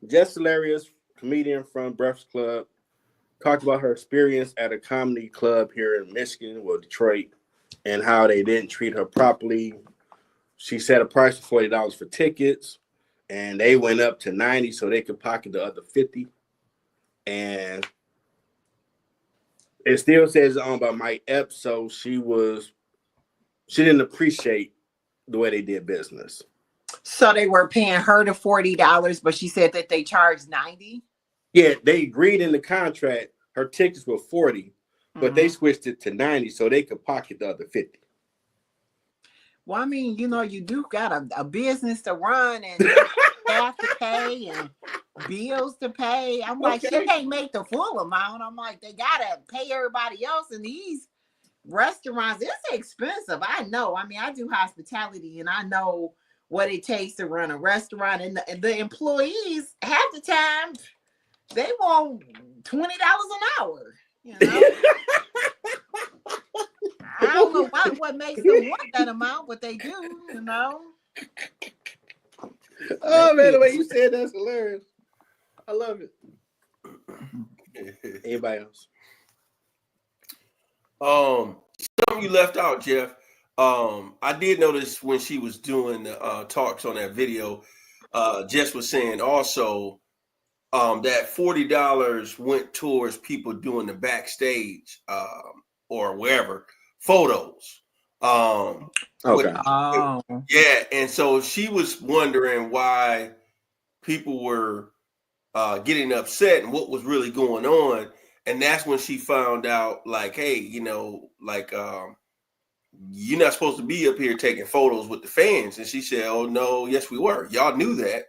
Jess Hilarious, comedian from Breakfast Club, talked about her experience at a comedy club here in Michigan, Detroit, and how they didn't treat her properly. She set a price of $40 for tickets, and they went up to $90 so they could pocket the other $50. And it still says on by Mike Epps, so she didn't appreciate the way they did business. So they were paying her the $40, but she said that they charged $90. Yeah, they agreed in the contract. Her tickets were $40, but they switched it to $90 so they could pocket the other $50. Well, I mean, you do got a business to run and staff to pay and bills to pay. I'm like, she can't make the full amount. I'm like, they gotta pay everybody else, and these restaurants, it's expensive. I know. I mean, I do hospitality, and I know what it takes to run a restaurant, and the employees half the time they want $20 an hour. I don't know what makes them want that amount, but they do. Oh man, the way you said that's hilarious. I love it. Anybody else? Something you left out, Jeff. I did notice when she was doing the talks on that video, Jess was saying also that $40 went towards people doing the backstage or wherever photos. Okay. Yeah, and so she was wondering why people were getting upset and what was really going on. And that's when she found out, like, hey, you're not supposed to be up here taking photos with the fans. And she said, oh, no, yes, we were. Y'all knew that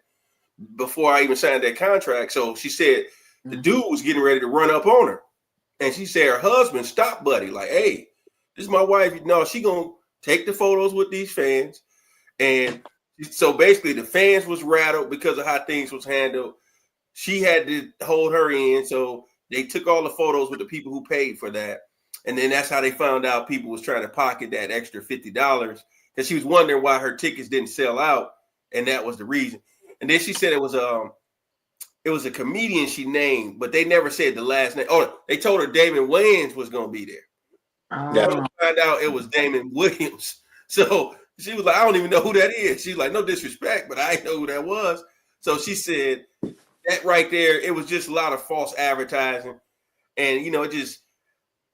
before I even signed that contract. So she said the dude was getting ready to run up on her. And she said her husband stopped Buddy, like, hey, this is my wife. No, she going to take the photos with these fans. And so basically the fans was rattled because of how things was handled. She had to hold her in. So they took all the photos with the people who paid for that. And then that's how they found out people was trying to pocket that extra $50 because she was wondering why her tickets didn't sell out. And that was the reason. And then she said it was it was a comedian she named, but they never said the last name. Oh, they told her Damon Wayans was gonna be there. Find out it was Damon Williams. So she was like, I don't even know who that is. She's like, no disrespect, but I didn't know who that was. So she said that right there, it was just a lot of false advertising. And it just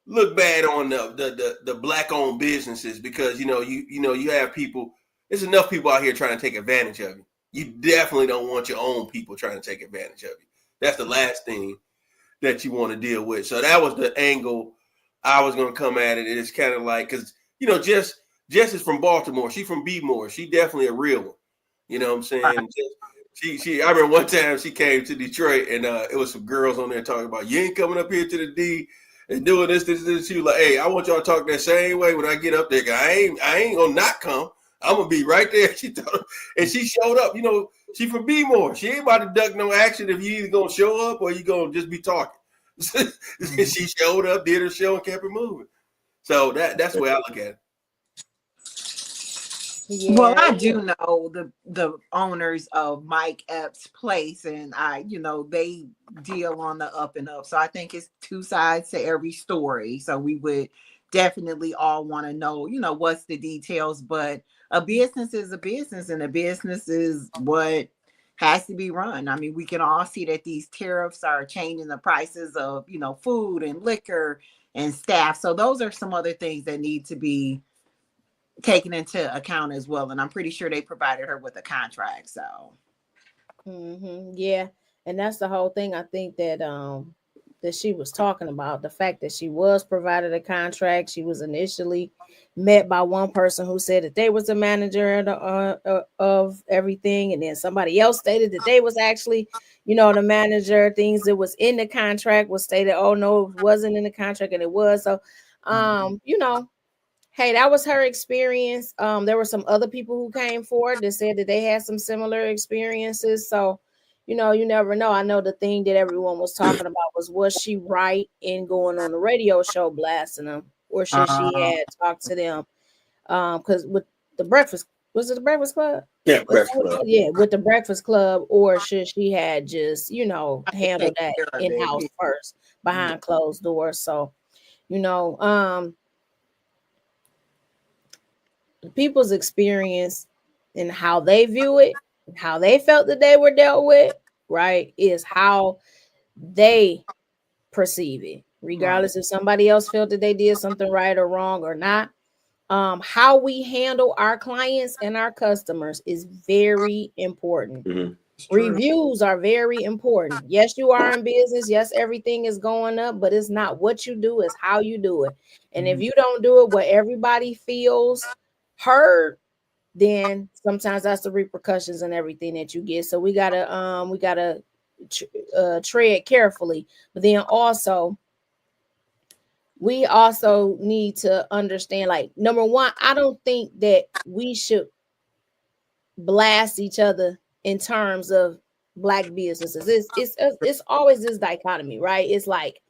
looked bad on the black-owned businesses because you have people, there's enough people out here trying to take advantage of you. You definitely don't want your own people trying to take advantage of you. That's the last thing that you want to deal with. So that was the angle I was going to come at it. It's kind of like, because, Jess is from Baltimore. She from B-More. She definitely a real one. You know what I'm saying? She I remember one time she came to Detroit and it was some girls on there talking about, you ain't coming up here to the D and doing this. She was like, hey, I want y'all to talk that same way when I get up there. I ain't going to not come. I'm going to be right there. She thought, and she showed up. She from B-More. She ain't about to duck no action if you either going to show up or you going to just be talking. She showed up, did her show, and kept it moving. So that's the way I look at it. Yeah. Well, I do know the owners of Mike Epps' place, and they deal on the up and up. So I think it's two sides to every story. So we would definitely all want to know, what's the details. But a business is a business, and a business is what has to be run. I mean, we can all see that these tariffs are changing the prices of, food and liquor and staff. So those are some other things that need to be taken into account as well. And I'm pretty sure they provided her with a contract. So yeah. And that's the whole thing. I think that that she was talking about, the fact that she was provided a contract. She was initially met by one person who said that they was the manager of everything, and then somebody else stated that they was actually the manager. Things that was in the contract was stated, oh no, it wasn't in the contract, and it was. So hey, that was her experience. There were some other people who came forward that said that they had some similar experiences. So, you never know. I know the thing that everyone was talking about was she right in going on the radio show blasting them, or should she had talked to them? Because with the Breakfast, was it the Breakfast Club? Yeah, Breakfast Club. Yeah, with the Breakfast Club, or should she had just handle that in-house first behind closed doors? So, people's experience and how they view it, how they felt that they were dealt with, right, is how they perceive it, regardless if somebody else felt that they did something right or wrong or not. How we handle our clients and our customers is very important. Reviews are very important. Yes, you are in business. Yes, everything is going up, but it's not what you do, it's how you do it. And if you don't do it where everybody feels heard, then sometimes that's the repercussions and everything that you get. So we gotta tread carefully. But then also, we also need to understand, like, number one, I don't think that we should blast each other in terms of Black businesses. It's always this dichotomy, right? It's like,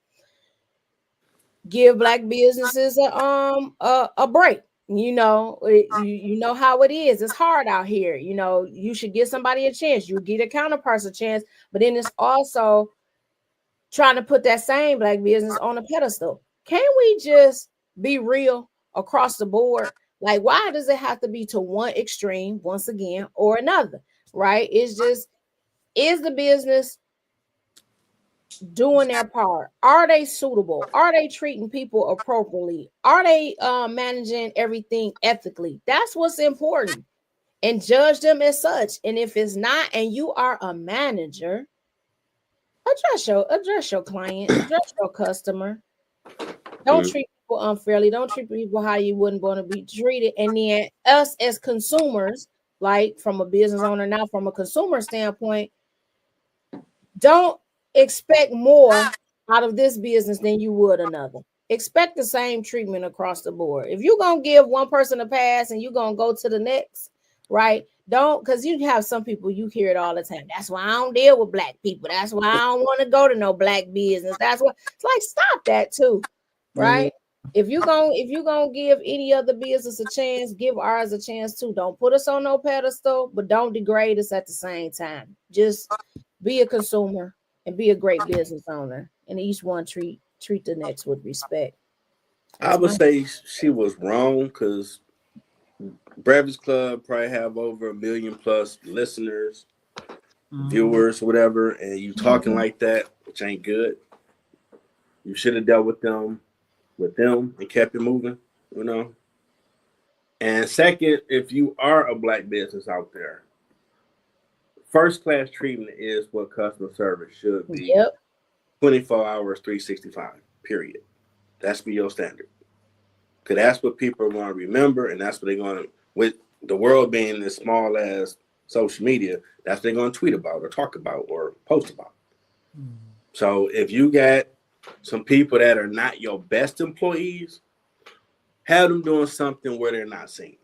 give Black businesses a break. You know how it is. It's hard out here. You should give somebody a chance. You get a counterparts a chance, but then it's also trying to put that same Black business on a pedestal. Can we just be real across the board? Like, why does it have to be to one extreme once again or another? Right? It's just, is the business doing their part? Are they suitable? Are they treating people appropriately? Are they managing everything ethically? That's what's important, and judge them as such. And if it's not, and you are a manager, address your client, address your customer. Don't treat people unfairly. Don't treat people how you wouldn't want to be treated. And then us as consumers, like from a business owner, now from a consumer standpoint, don't expect more out of this business than you would another. Expect the same treatment across the board. If you're going to give one person a pass and you're going to go to the next, right? Don't, because you have some people, you hear it all the time. That's why I don't deal with Black people. That's why I don't want to go to no Black business. That's why. It's like, stop that too, right? If you're gonna give any other business a chance, give ours a chance too. Don't put us on no pedestal, but don't degrade us at the same time. Just be a consumer, and be a great business owner. And each one treat the next with respect. I would say she was wrong because Breakfast Club probably have over 1 million plus listeners, viewers, whatever, and you talking like that, which ain't good. You should have dealt with them and kept it moving, you know. And second, if you are a black business out there, first class treatment is what customer service should be. Yep. 24 hours, 365, period. That's be your standard. Because that's what people are going to remember, and that's what they're going to, with the world being as small as social media, that's what they're going to tweet about or talk about or post about. So if you got some people that are not your best employees, have them doing something where they're not seen.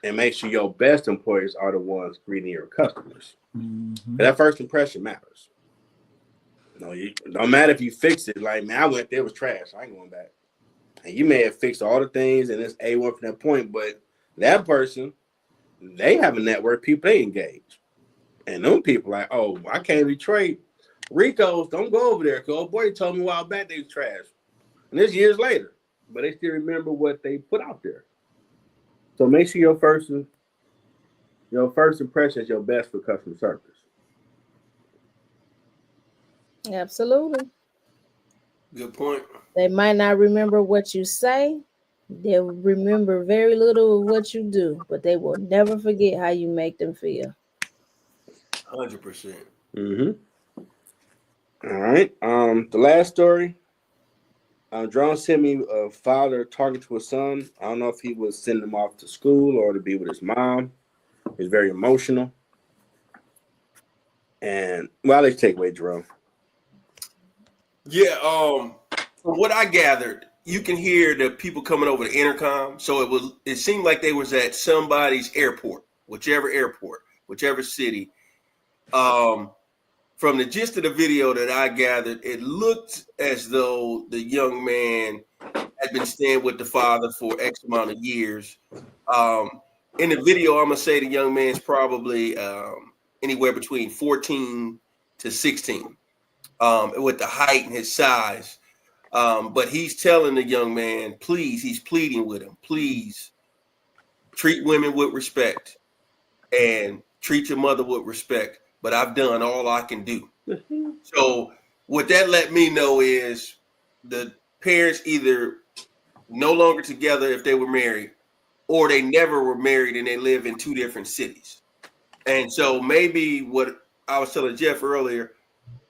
And make sure your best employees are the ones greeting your customers. That first impression matters. No, you don't matter if you fix it. Like, man, I went there, it was trash. I ain't going back. And you may have fixed all the things and it's A1 from that point, but that person, they have a network, people they engage. And them people like, oh, I can't be Detroit. Rico's, don't go over there. Because old boy told me a while back they was trash. And this years later. But they still remember what they put out there. So make sure your first impression is your best for customer service. Absolutely. Good point. They might not remember what you say. They'll remember very little of what you do, but they will never forget how you make them feel. 100%. All right. The last story. Jerome sent me a father talking to his son. I don't know if he was sending him off to school or to be with his mom. He's very emotional. And well, let's take away Jerome. Yeah, from what I gathered, you can hear the people coming over the intercom. So it seemed like they was at somebody's airport, whichever city. From the gist of the video that I gathered, it looked as though the young man had been staying with the father for X amount of years. In the video, I'm gonna say the young man's probably anywhere between 14 to 16. With the height and his size. But he's telling the young man, please, he's pleading with him, please treat women with respect and treat your mother with respect. But I've done all I can do. So what that let me know is the parents either no longer together if they were married, or they never were married and they live in two different cities. And so maybe what I was telling Jeff earlier,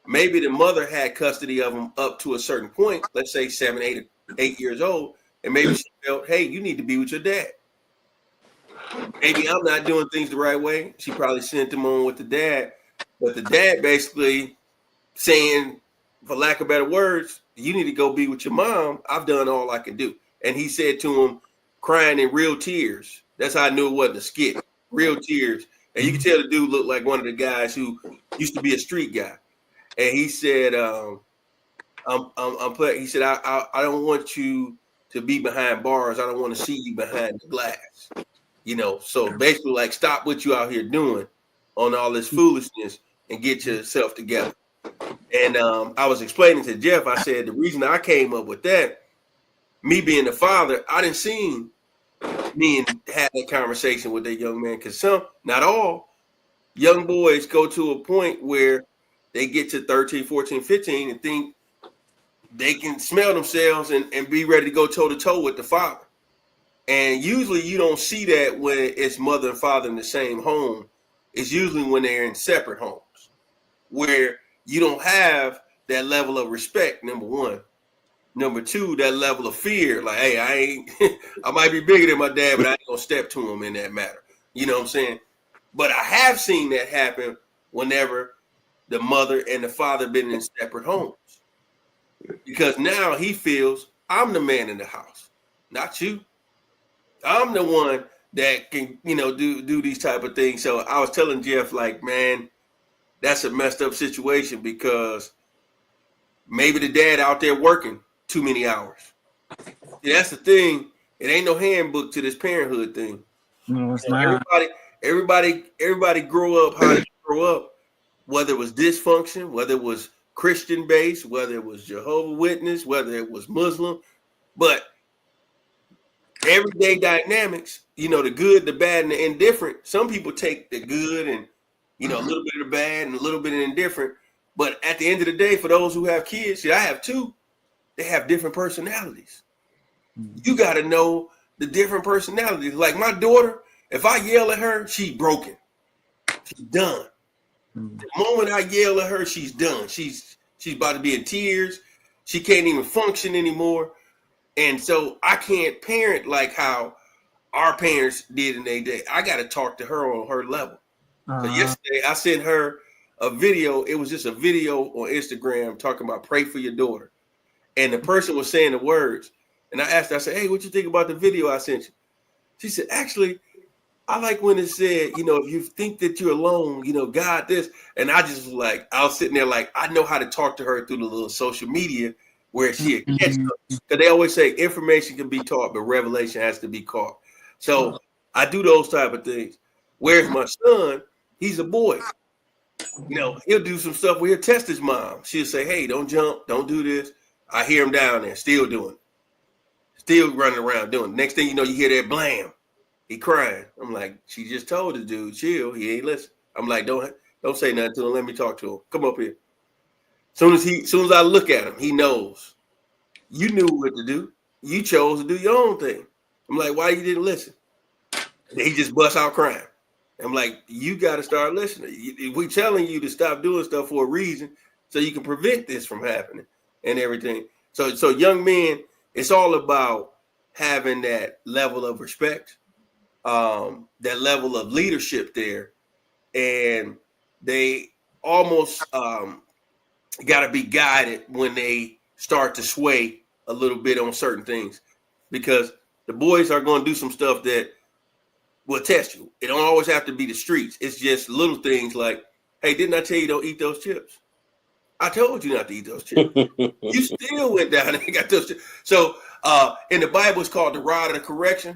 maybe the mother had custody of him up to a certain point, let's say 7, 8 years old, and maybe she felt, hey, you need to be with your dad. Maybe I'm not doing things the right way. She probably sent him on with the dad, but the dad basically saying, for lack of better words, you need to go be with your mom. I've done all I can do. And he said to him, crying in real tears. That's how I knew it wasn't a skit. Real tears. And you can tell the dude looked like one of the guys who used to be a street guy. And he said, he said, I don't want you to be behind bars. I don't want to see you behind the glass. You know, so basically like stop what you out here doing on all this foolishness and get yourself together. And I was explaining to Jeff, I said, the reason I came up with that, me being the father, I didn't see me and had that conversation with that young man, because some, not all, young boys go to a point where they get to 13, 14, 15 and think they can smell themselves and be ready to go toe-to-toe with the father. And usually you don't see that when it's mother and father in the same home. It's usually when they're in separate homes where you don't have that level of respect, number one. Number two, that level of fear. Like, hey, I might be bigger than my dad, but I ain't gonna step to him in that matter. You know what I'm saying? But I have seen that happen whenever the mother and the father been in separate homes. Because now he feels I'm the man in the house, not you. I'm the one that can, do these type of things. So I was telling Jeff, like, man, that's a messed up situation, because maybe the dad out there working too many hours. See, that's the thing. It ain't no handbook to this parenthood thing. No, it's not. Everybody grow up how they grow up whether it was dysfunction, whether it was Christian based, whether it was Jehovah's Witness, whether it was Muslim, but everyday dynamics, you know, the good, the bad, and the indifferent. Some people take the good and, you know, a little bit of the bad and a little bit of the indifferent. But at the end of the day, for those who have kids, see, I have two, they have different personalities. You got to know the different personalities. Like my daughter, if I yell at her, she's broken. She's done. The moment I yell at her, she's done. She's about to be in tears. She can't even function anymore. And so I can't parent like how our parents did in their day. I got to talk to her on her level. So yesterday I sent her a video. It was just a video on Instagram talking about pray for your daughter. And the person was saying the words. And I asked her, I said, hey, what you think about the video I sent you? She said, actually, I like when it said, you know, if you think that you're alone, you know, God this. And I just was like, I was sitting there like, I know how to talk to her through the little social media where she catch up. Because they always say information can be taught, but revelation has to be caught. So I do those type of things. Whereas my son, he's a boy. You know, he'll do some stuff where he'll test his mom. She'll say, hey, don't jump, don't do this. I hear him down there, still doing it. Still running around doing it. Next thing you know, you hear that blam. He crying. I'm like, she just told the dude, chill. He ain't listen. I'm like, don't say nothing to him. Let me talk to him. Come up here. Soon as I look at him, he knows. You knew what to do. You chose to do your own thing. I'm like, why you didn't listen? And he just busts out crying. I'm like, you got to start listening. We telling you to stop doing stuff for a reason so you can prevent this from happening and everything. So young men, it's all about having that level of respect, that level of leadership there. And they almost got to be guided when they start to sway a little bit on certain things, because the boys are going to do some stuff that will test you. It don't always have to be the streets. It's just little things like, hey, didn't I tell you don't eat those chips? I told you not to eat those chips. You still went down and got those chips. So in the Bible, it's called the rod of correction.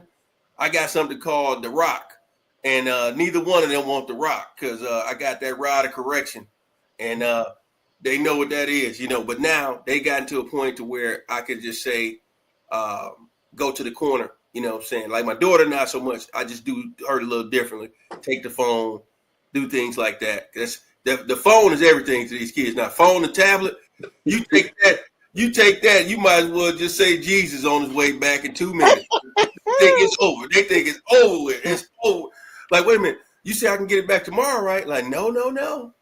I got something called the rock. And neither one of them want the rock, because I got that rod of correction. And they know what that is, you know. But now they gotten to a point to where I could just say, go to the corner, you know what I'm saying? Like my daughter, not so much. I just do her a little differently. Take the phone, do things like that. The phone is everything to these kids. Now, phone and tablet, you take that, you might as well just say Jesus on his way back in 2 minutes. They think it's over. They think it's over with. It's over. Like, wait a minute. You say I can get it back tomorrow, right? Like, no.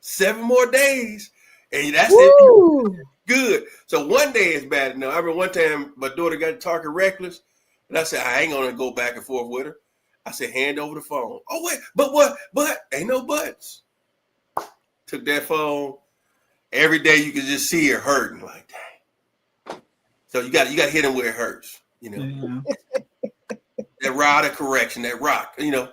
7 more days. And that's it. Good. So one day is bad enough. I remember one time my daughter got talking reckless. And I said, I ain't going to go back and forth with her. I said, hand over the phone. Oh, wait, but what? But ain't no buts. Took that phone. Every day you can just see her hurting like that. So you got to hit him where it hurts, you know. Mm-hmm. That rod of correction, that rock, you know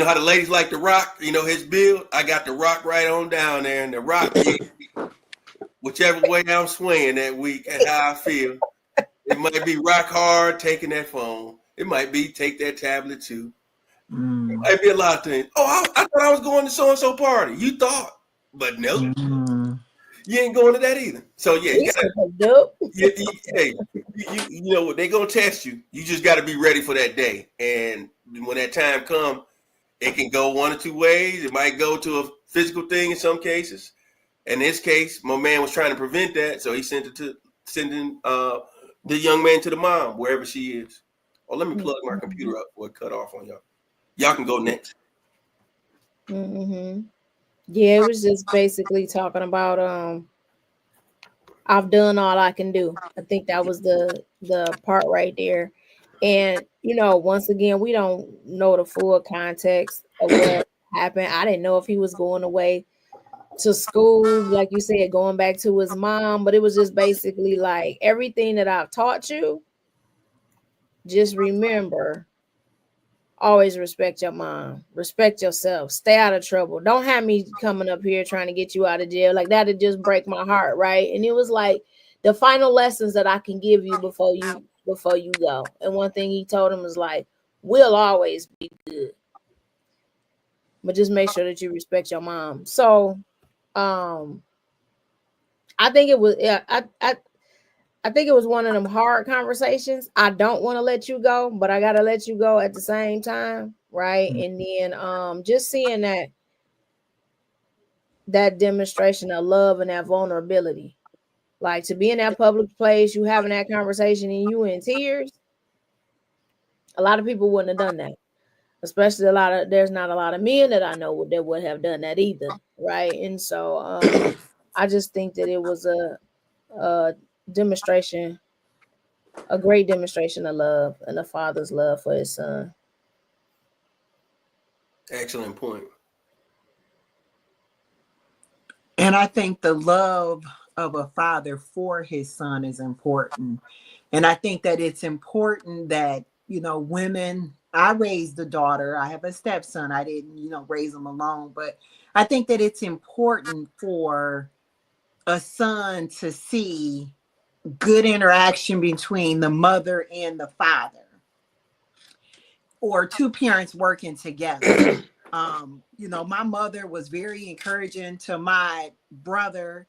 how the ladies like the rock, you know, his build. I got the rock right on down there, and the rock, whichever way I'm swinging that week and how I feel. It might be rock hard taking that phone. It might be take that tablet too. It might be a lot of things. Oh, I thought I was going to so and so party. You thought, but no, you ain't going to that either. So yeah, you know what, they gonna test you. You just got to be ready for that day. And when that time comes, it can go one or two ways. It might go to a physical thing in some cases. In this case, my man was trying to prevent that, so he sending the young man to the mom wherever she is. Oh, let me plug my computer up before it cut off on y'all. Y'all can go next. Mm-hmm. Yeah, it was just basically talking about I've done all I can do. I think that was the part right there. And you know, once again, we don't know the full context of what happened. I didn't know if he was going away to school, like you said, going back to his mom, but it was just basically like, everything that I've taught you, just remember, always respect your mom, respect yourself, stay out of trouble. Don't have me coming up here trying to get you out of jail. Like, that'd just break my heart, right? And it was like the final lessons that I can give you before you go. And one thing he told him was like, we'll always be good, but just make sure that you respect your mom. So I think it was I think it was one of them hard conversations. I don't want to let you go, but I gotta let you go at the same time, right? And then just seeing that demonstration of love and that vulnerability. Like to be in that public place, you having that conversation and you in tears. A lot of people wouldn't have done that. Especially there's not a lot of men that I know that would have done that either, right? And so I just think that it was a demonstration, a great demonstration of love and a father's love for his son. Excellent point. And I think the love of a father for his son is important. And I think that it's important that, women, I raised a daughter. I have a stepson. I didn't, raise him alone. But I think that it's important for a son to see good interaction between the mother and the father, or two parents working together. My mother was very encouraging to my brother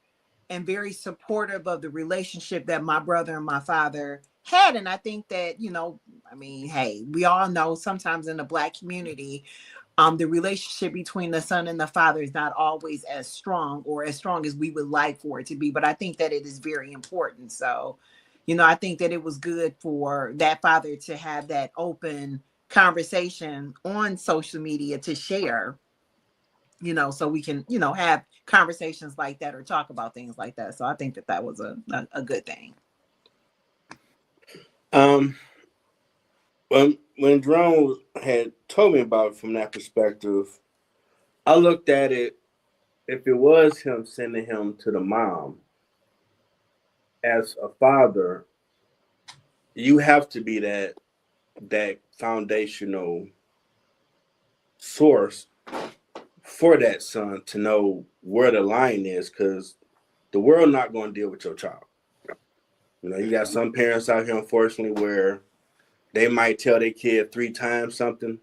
and very supportive of the relationship that my brother and my father had. And I think that, hey, we all know sometimes in the Black community, the relationship between the son and the father is not always as strong or as strong as we would like for it to be. But I think that it is very important. So, I think that it was good for that father to have that open conversation on social media to share, so we can, have conversations like that or talk about things like that. So I think that was a good thing. When Jerome had told me about it from that perspective, I looked at it, if it was him sending him to the mom, as a father, you have to be that foundational source for that son to know where the line is, because the world not going to deal with your child. You got some parents out here, unfortunately, where they might tell their kid 3 times something,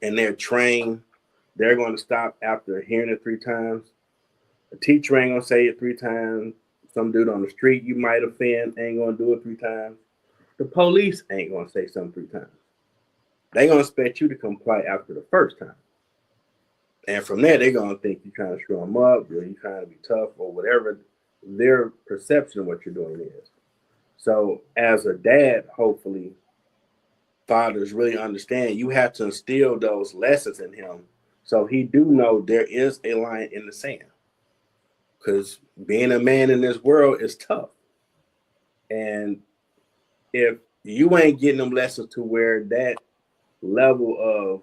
and they're trained. They're going to stop after hearing it 3 times. The teacher ain't going to say it 3 times. Some dude on the street you might offend ain't going to do it 3 times. The police ain't going to say something 3 times. They're going to expect you to comply after the first time. And from there, they're going to think you're trying to screw them up, or you're trying to be tough, or whatever their perception of what you're doing is. So as a dad, hopefully, fathers really understand you have to instill those lessons in him so he do know there is a line in the sand. Because being a man in this world is tough. And if you ain't getting them lessons to where that level of,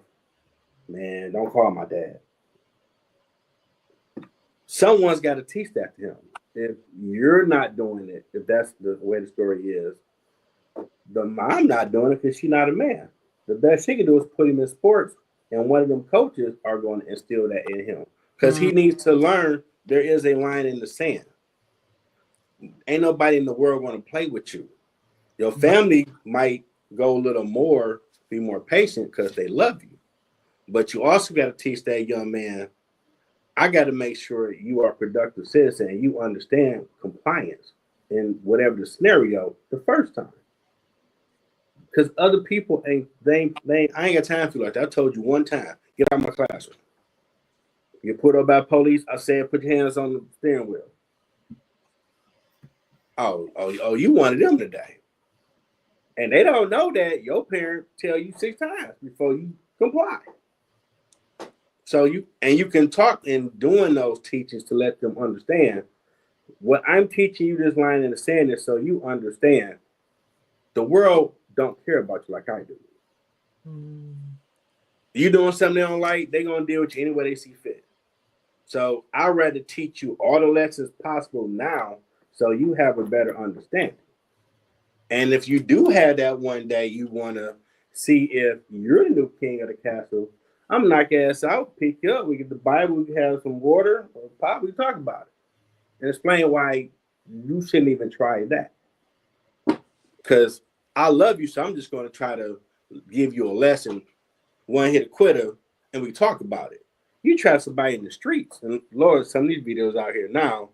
man, don't call my dad, someone's got to teach that to him. If you're not doing it, if that's the way the story is, the mom not doing it because she's not a man. The best she can do is put him in sports, and one of them coaches are going to instill that in him because he needs to learn there is a line in the sand. Ain't nobody in the world going to play with you. Your family might go a little more, be more patient because they love you, but you also got to teach that young man, I got to make sure you are a productive citizen and you understand compliance in whatever the scenario the first time. Because other people I ain't got time for you like that. I told you one time, get out of my classroom. You put up by police, I said, put your hands on the steering wheel. Oh, you wanted them today. And they don't know that your parent tell you 6 times before you comply. So you can talk in doing those teachings to let them understand what I'm teaching you, this line in the sand is so you understand the world don't care about you like I do. You doing something they don't like, they're going to deal with you any way they see fit. So I'd rather teach you all the lessons possible now so you have a better understanding. And if you do have that one day, you want to see if you're the new king of the castle, I'm knock your ass out, pick you up, we get the Bible, we can have some water, or pop, we talk about it. And explain why you shouldn't even try that. Because I love you, so I'm just going to try to give you a lesson, one hit a quitter, and we talk about it. You trap somebody in the streets, and Lord, some of these videos out here now,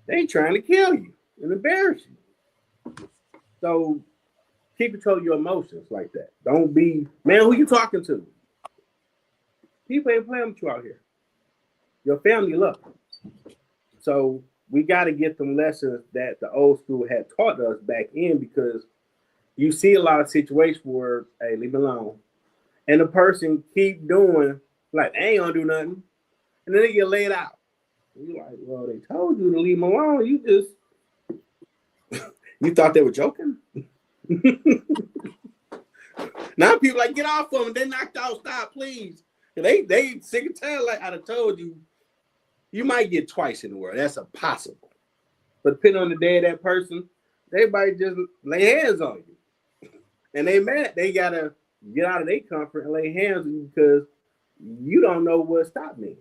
they trying to kill you and embarrass you. So keep control of your emotions like that. Don't be, man, who you talking to? People ain't playing with you out here. Your family love you. So we got to get them lessons that the old school had taught us back in, because you see a lot of situations where, hey, leave me alone. And the person keep doing, like, they ain't gonna do nothing. And then they get laid out. And you're like, well, they told you to leave them alone. You just, you thought they were joking? Now people like, get off of them. They knocked out, stop, please. And they sick and tired, like I done told you, you might get twice in the world. That's impossible. But depending on the day of that person, they might just lay hands on you. And they mad. They gotta get out of their comfort and lay hands on you because you don't know what stop means.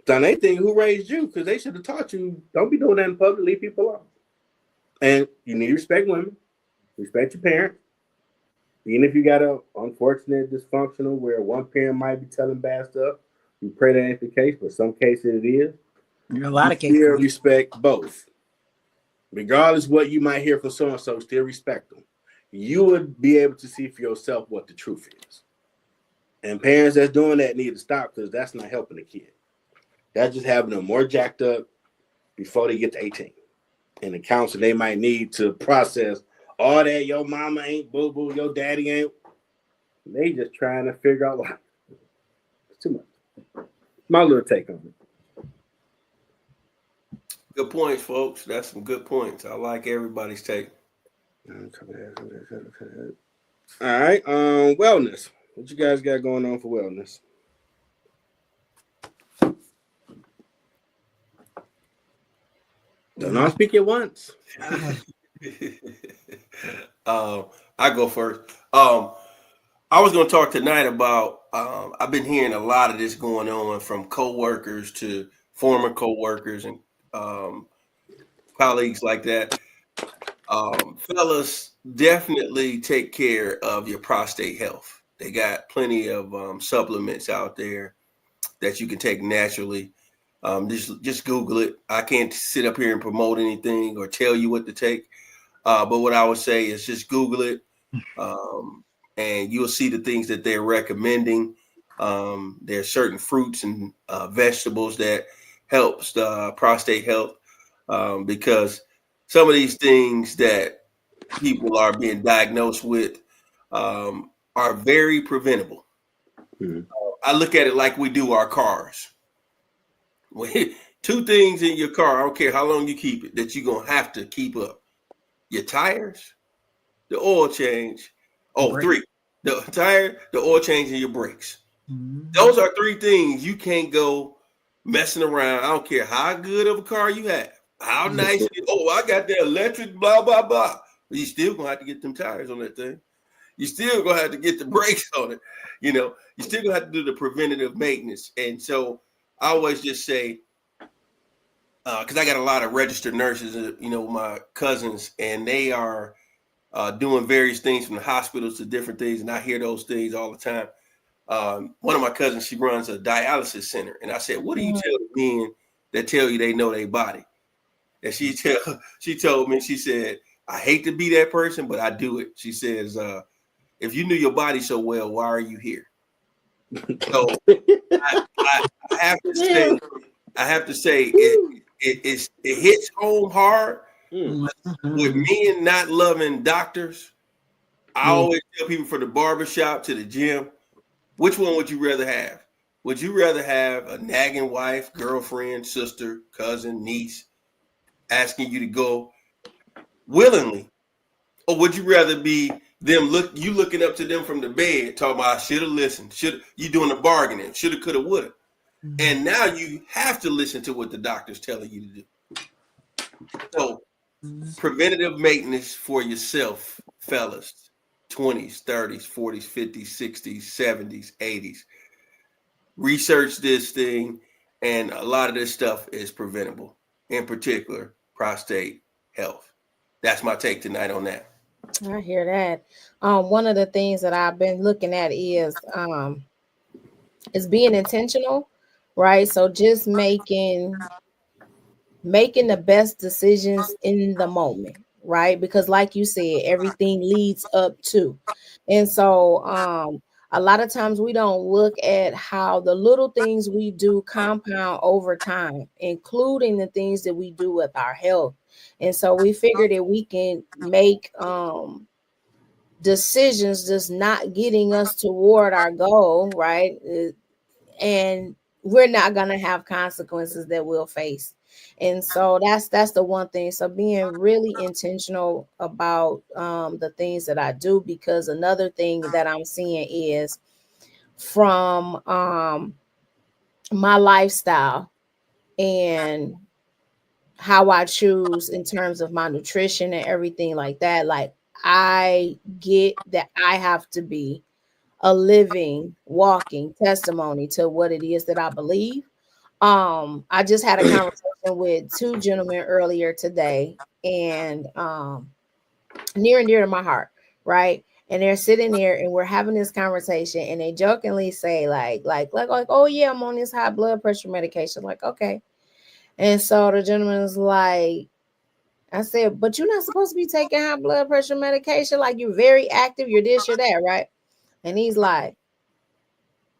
So they think, who raised you? Because they should have taught you, don't be doing that in public, leave people alone. And you need to respect women, respect your parents. Even if you got a unfortunate dysfunctional where one parent might be telling bad stuff, you pray that ain't the case, but some cases it is. A lot of cases. Still respect both. Regardless what you might hear from so-and-so, still respect them. You would be able to see for yourself what the truth is. And parents that's doing that need to stop, because that's not helping the kid. That's just having them more jacked up before they get to 18. And the counselor they might need to process all that your mama ain't boo-boo, your daddy ain't. They just trying to figure out life. It's too much. My little take on it. Good points, folks. That's some good points. I like everybody's take. All right. Wellness. What you guys got going on for wellness? Don't all speak at once. I go first. I was going to talk tonight about, I've been hearing a lot of this going on from coworkers to former coworkers and colleagues like that. Fellas, definitely take care of your prostate health. They got plenty of supplements out there that you can take naturally. Just Google it. I can't sit up here and promote anything or tell you what to take. But what I would say is just Google it, and you'll see the things that they're recommending. There are certain fruits and vegetables that helps the prostate health, because some of these things that people are being diagnosed with are very preventable. Mm-hmm. I look at it like we do our cars. Two things in your car, I don't care how long you keep it, that you're going to have to keep up. Your tires, the oil change. Oh, three. The tire, the oil change, and your brakes. Mm-hmm. Those are three things you can't go messing around. I don't care how good of a car you have, how nice it is. Oh, I got the electric, blah, blah, blah. But you still going to have to get them tires on that thing. You still going to have to get the brakes on it. You know, you still going to have to do the preventative maintenance. And so I always just say, because I got a lot of registered nurses, my cousins, and they are doing various things from the hospitals to different things. And I hear those things all the time. One of my cousins, she runs a dialysis center. And I said, what do you tell the men that tell you they know their body? And she told me, she said, I hate to be that person, but I do it. She says, if you knew your body so well, why are you here? So I have to say it hits home hard with men not loving doctors. I always tell people, from the barbershop to the gym, which one would you rather have? Would you rather have a nagging wife, girlfriend, sister, cousin, niece asking you to go willingly? Or would you rather be them looking up to them from the bed, talking about, I should have listened, you doing the bargaining, shoulda, coulda, woulda. Mm-hmm. And now you have to listen to what the doctor's telling you to do. So preventative maintenance for yourself, fellas, 20s, 30s, 40s, 50s, 60s, 70s, 80s. Research this thing, and a lot of this stuff is preventable, in particular, prostate health. That's my take tonight on that. I hear that. One of the things that I've been looking at is It's being intentional, right? So just making the best decisions in the moment, right? Because like you said, everything leads up to. And so a lot of times we don't look at how the little things we do compound over time, including the things that we do with our health. And so we figure that we can make decisions just not getting us toward our goal, right? And we're not going to have consequences that we'll face. And so that's the one thing. So being really intentional about the things that I do, because another thing that I'm seeing is from my lifestyle and how I choose in terms of my nutrition and everything like that. Like, I get that I have to be a living, walking testimony to what it is that I believe. I just had a conversation with two gentlemen earlier today, and near and dear to my heart, right? And they're sitting there and we're having this conversation, and they jokingly say, like, oh yeah, I'm on this high blood pressure medication. Like, okay. And so the gentleman is like, I said, but you're not supposed to be taking high blood pressure medication. Like, you're very active, you're this, you're that, right? And he's like,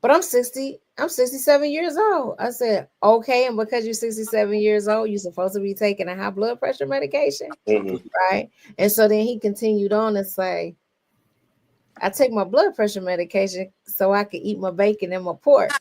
but I'm 67 years old. I said, okay, and because you're 67 years old, you're supposed to be taking a high blood pressure medication, right? And so then he continued on and say, I take my blood pressure medication so I can eat my bacon and my pork,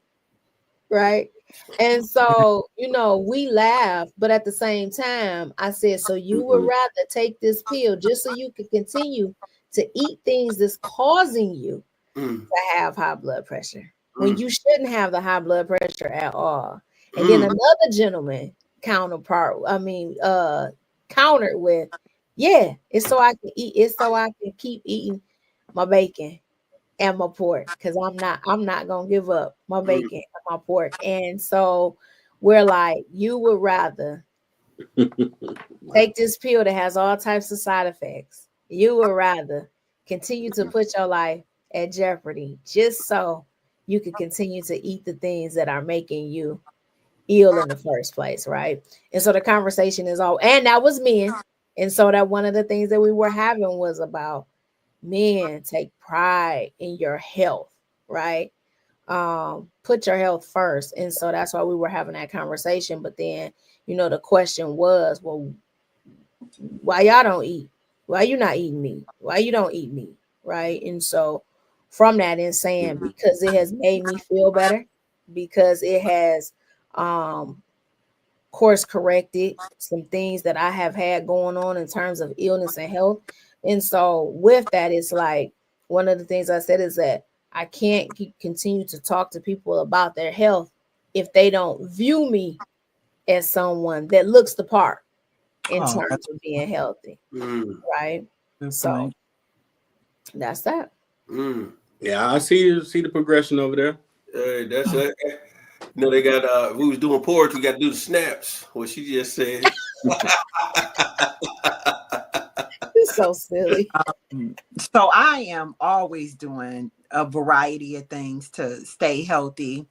right? And so, we laugh, but at the same time, I said, so you would rather take this pill just so you can continue to eat things that's causing you to have high blood pressure when you shouldn't have the high blood pressure at all. And then another gentleman countered with, yeah, it's so I can eat, it's so I can keep eating my bacon and my pork, because I'm not gonna give up my bacon and my pork. And so we're like, you would rather take this pill that has all types of side effects. You would rather continue to put your life at jeopardy just so you can continue to eat the things that are making you ill in the first place, right? And so the conversation is all, and that was men. And so that one of the things that we were having was about, men, take pride in your health, right? Put your health first. And so that's why we were having that conversation. But then, the question was, well, why y'all don't eat? Why you not eating meat? Why you don't eat meat? Right. And so from that, in saying, because it has made me feel better, because it has course corrected some things that I have had going on in terms of illness and health. And so with that, it's like, one of the things I said is that I can't continue to talk to people about their health if they don't view me as someone that looks the part in terms of being healthy. Right. So that's that. Yeah, I see the progression over there. That's it. They got we was doing poetry, got to do the snaps, what she just said. It's so silly. So I am always doing a variety of things to stay healthy.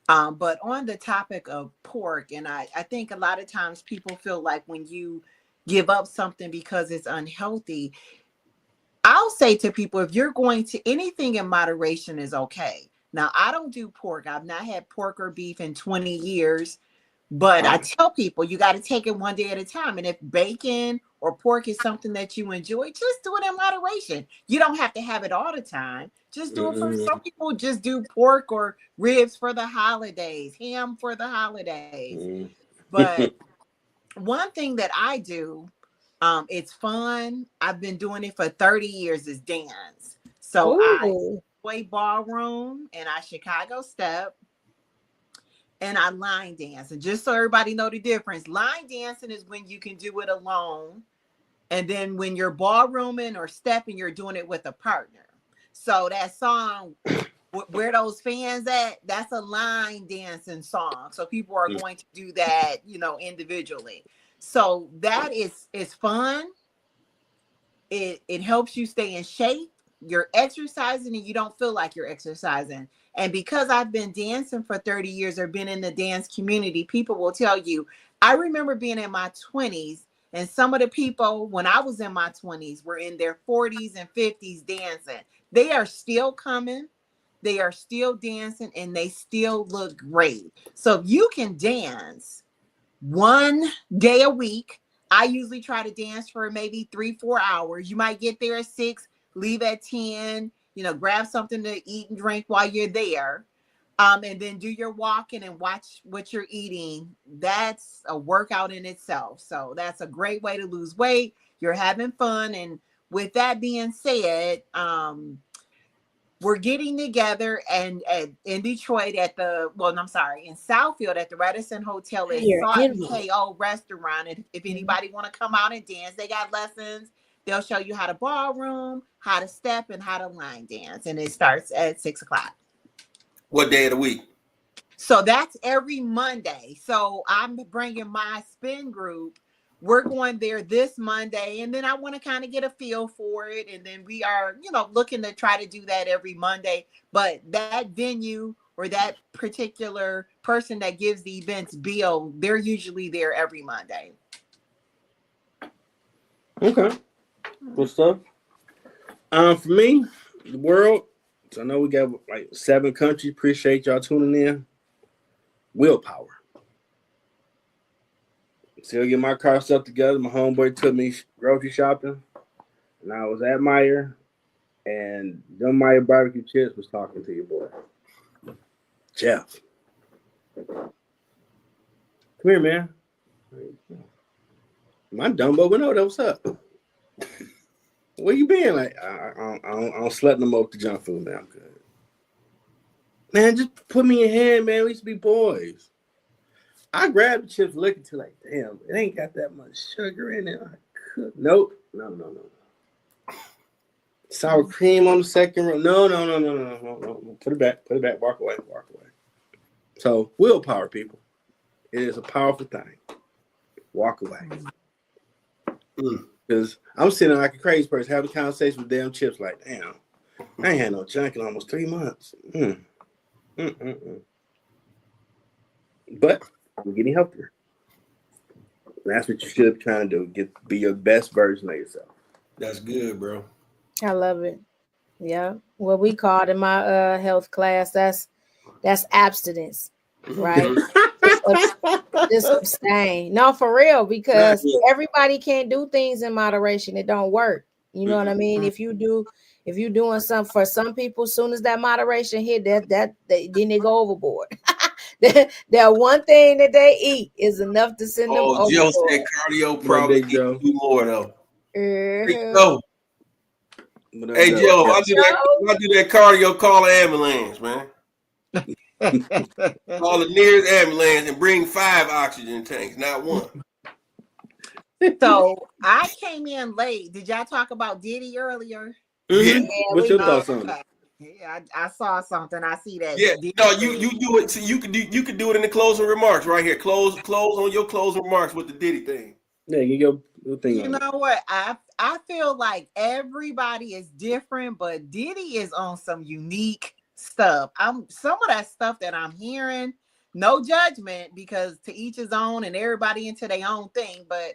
But on the topic of pork, and I think a lot of times people feel like when you give up something because it's unhealthy, I'll say to people, if you're going to, anything in moderation is okay. Now, I don't do pork. I've not had pork or beef in 20 years. But I tell people, you got to take it one day at a time. And if bacon or pork is something that you enjoy, just do it in moderation. You don't have to have it all the time. Just do it for some people. Just do pork or ribs for the holidays, ham for the holidays. But one thing that I do, it's fun. I've been doing it for 30 years, is dance. So I play ballroom and I Chicago step. And I line dance. And just so everybody know the difference, line dancing is when you can do it alone. And then when you're ballrooming or stepping, you're doing it with a partner. So that song, Where Those Fans At, that's a line dancing song. So people are going to do that, individually. So that is fun. It helps you stay in shape. You're exercising and you don't feel like you're exercising. And because I've been dancing for 30 years or been in the dance community, people will tell you, I remember being in my 20s, and some of the people when I was in my 20s were in their 40s and 50s dancing. They are still coming. They are still dancing and they still look great. So if you can dance 1 day a week, I usually try to dance for maybe 3-4 hours. You might get there at 6, leave at 10, grab something to eat and drink while you're there. And then do your walking and watch what you're eating. That's a workout in itself. So that's a great way to lose weight. You're having fun. And with that being said, we're getting together and in Detroit in Southfield at the Radisson Hotel at Salt and KO restaurant. And if anybody want to come out and dance, they got lessons. They'll show you how to ballroom, how to step, and how to line dance. And it starts at 6 o'clock. What day of the week? So that's every Monday. So I'm bringing my spin group. We're going there this Monday, and then I want to kind of get a feel for it. And then we are, looking to try to do that every Monday. But that venue or that particular person that gives the events bill, they're usually there every Monday. Okay. Good stuff. For me, the world. So I know we got like 7 countries. Appreciate y'all tuning in. Willpower. Still get my car stuff together. My homeboy took me grocery shopping, and I was at Meyer, and them Meyer barbecue chips was talking to your boy, Jeff. Come here, man. My Dumbo went over there. What's up? Where you been? Like, I don't slut no more with the junk food, man. I'm good. Man, just put me in hand, man. We used to be boys. I grabbed the chips, looking to like, damn, it ain't got that much sugar in it. Nope. No. Sour cream on the second row. No. Put it back. Walk away. So, willpower, people. It is a powerful thing. Walk away. Because I'm sitting like a crazy person having a conversation with damn chips like, damn, I ain't had no junk in almost 3 months. But I'm getting healthier. And that's what you should be trying to do. Be your best version of yourself. That's good, bro. I love it. Yeah. What we called in my health class, that's abstinence, right? Just abstain. No, for real, because everybody can't do things in moderation. It don't work. You know what I mean? If you're doing something for some people, as soon as that moderation hit, then they go overboard. That one thing that they eat is enough to send them overboard. Joe said cardio probably do more though. Go. Hey Joe, I do that cardio, call an ambulance, man. Call the nearest ambulance and bring 5 oxygen tanks, not 1. So I came in late. Did y'all talk about Diddy earlier? Yeah. What's your thoughts on it? Yeah, I saw something. I see that. Yeah, no, you do it. So you could do it in the closing remarks right here. Close on your closing remarks with the Diddy thing. Yeah, your thing. You know what? I feel like everybody is different, but Diddy is on some unique stuff. Some of that stuff that I'm hearing, no judgment, because to each his own and everybody into their own thing. But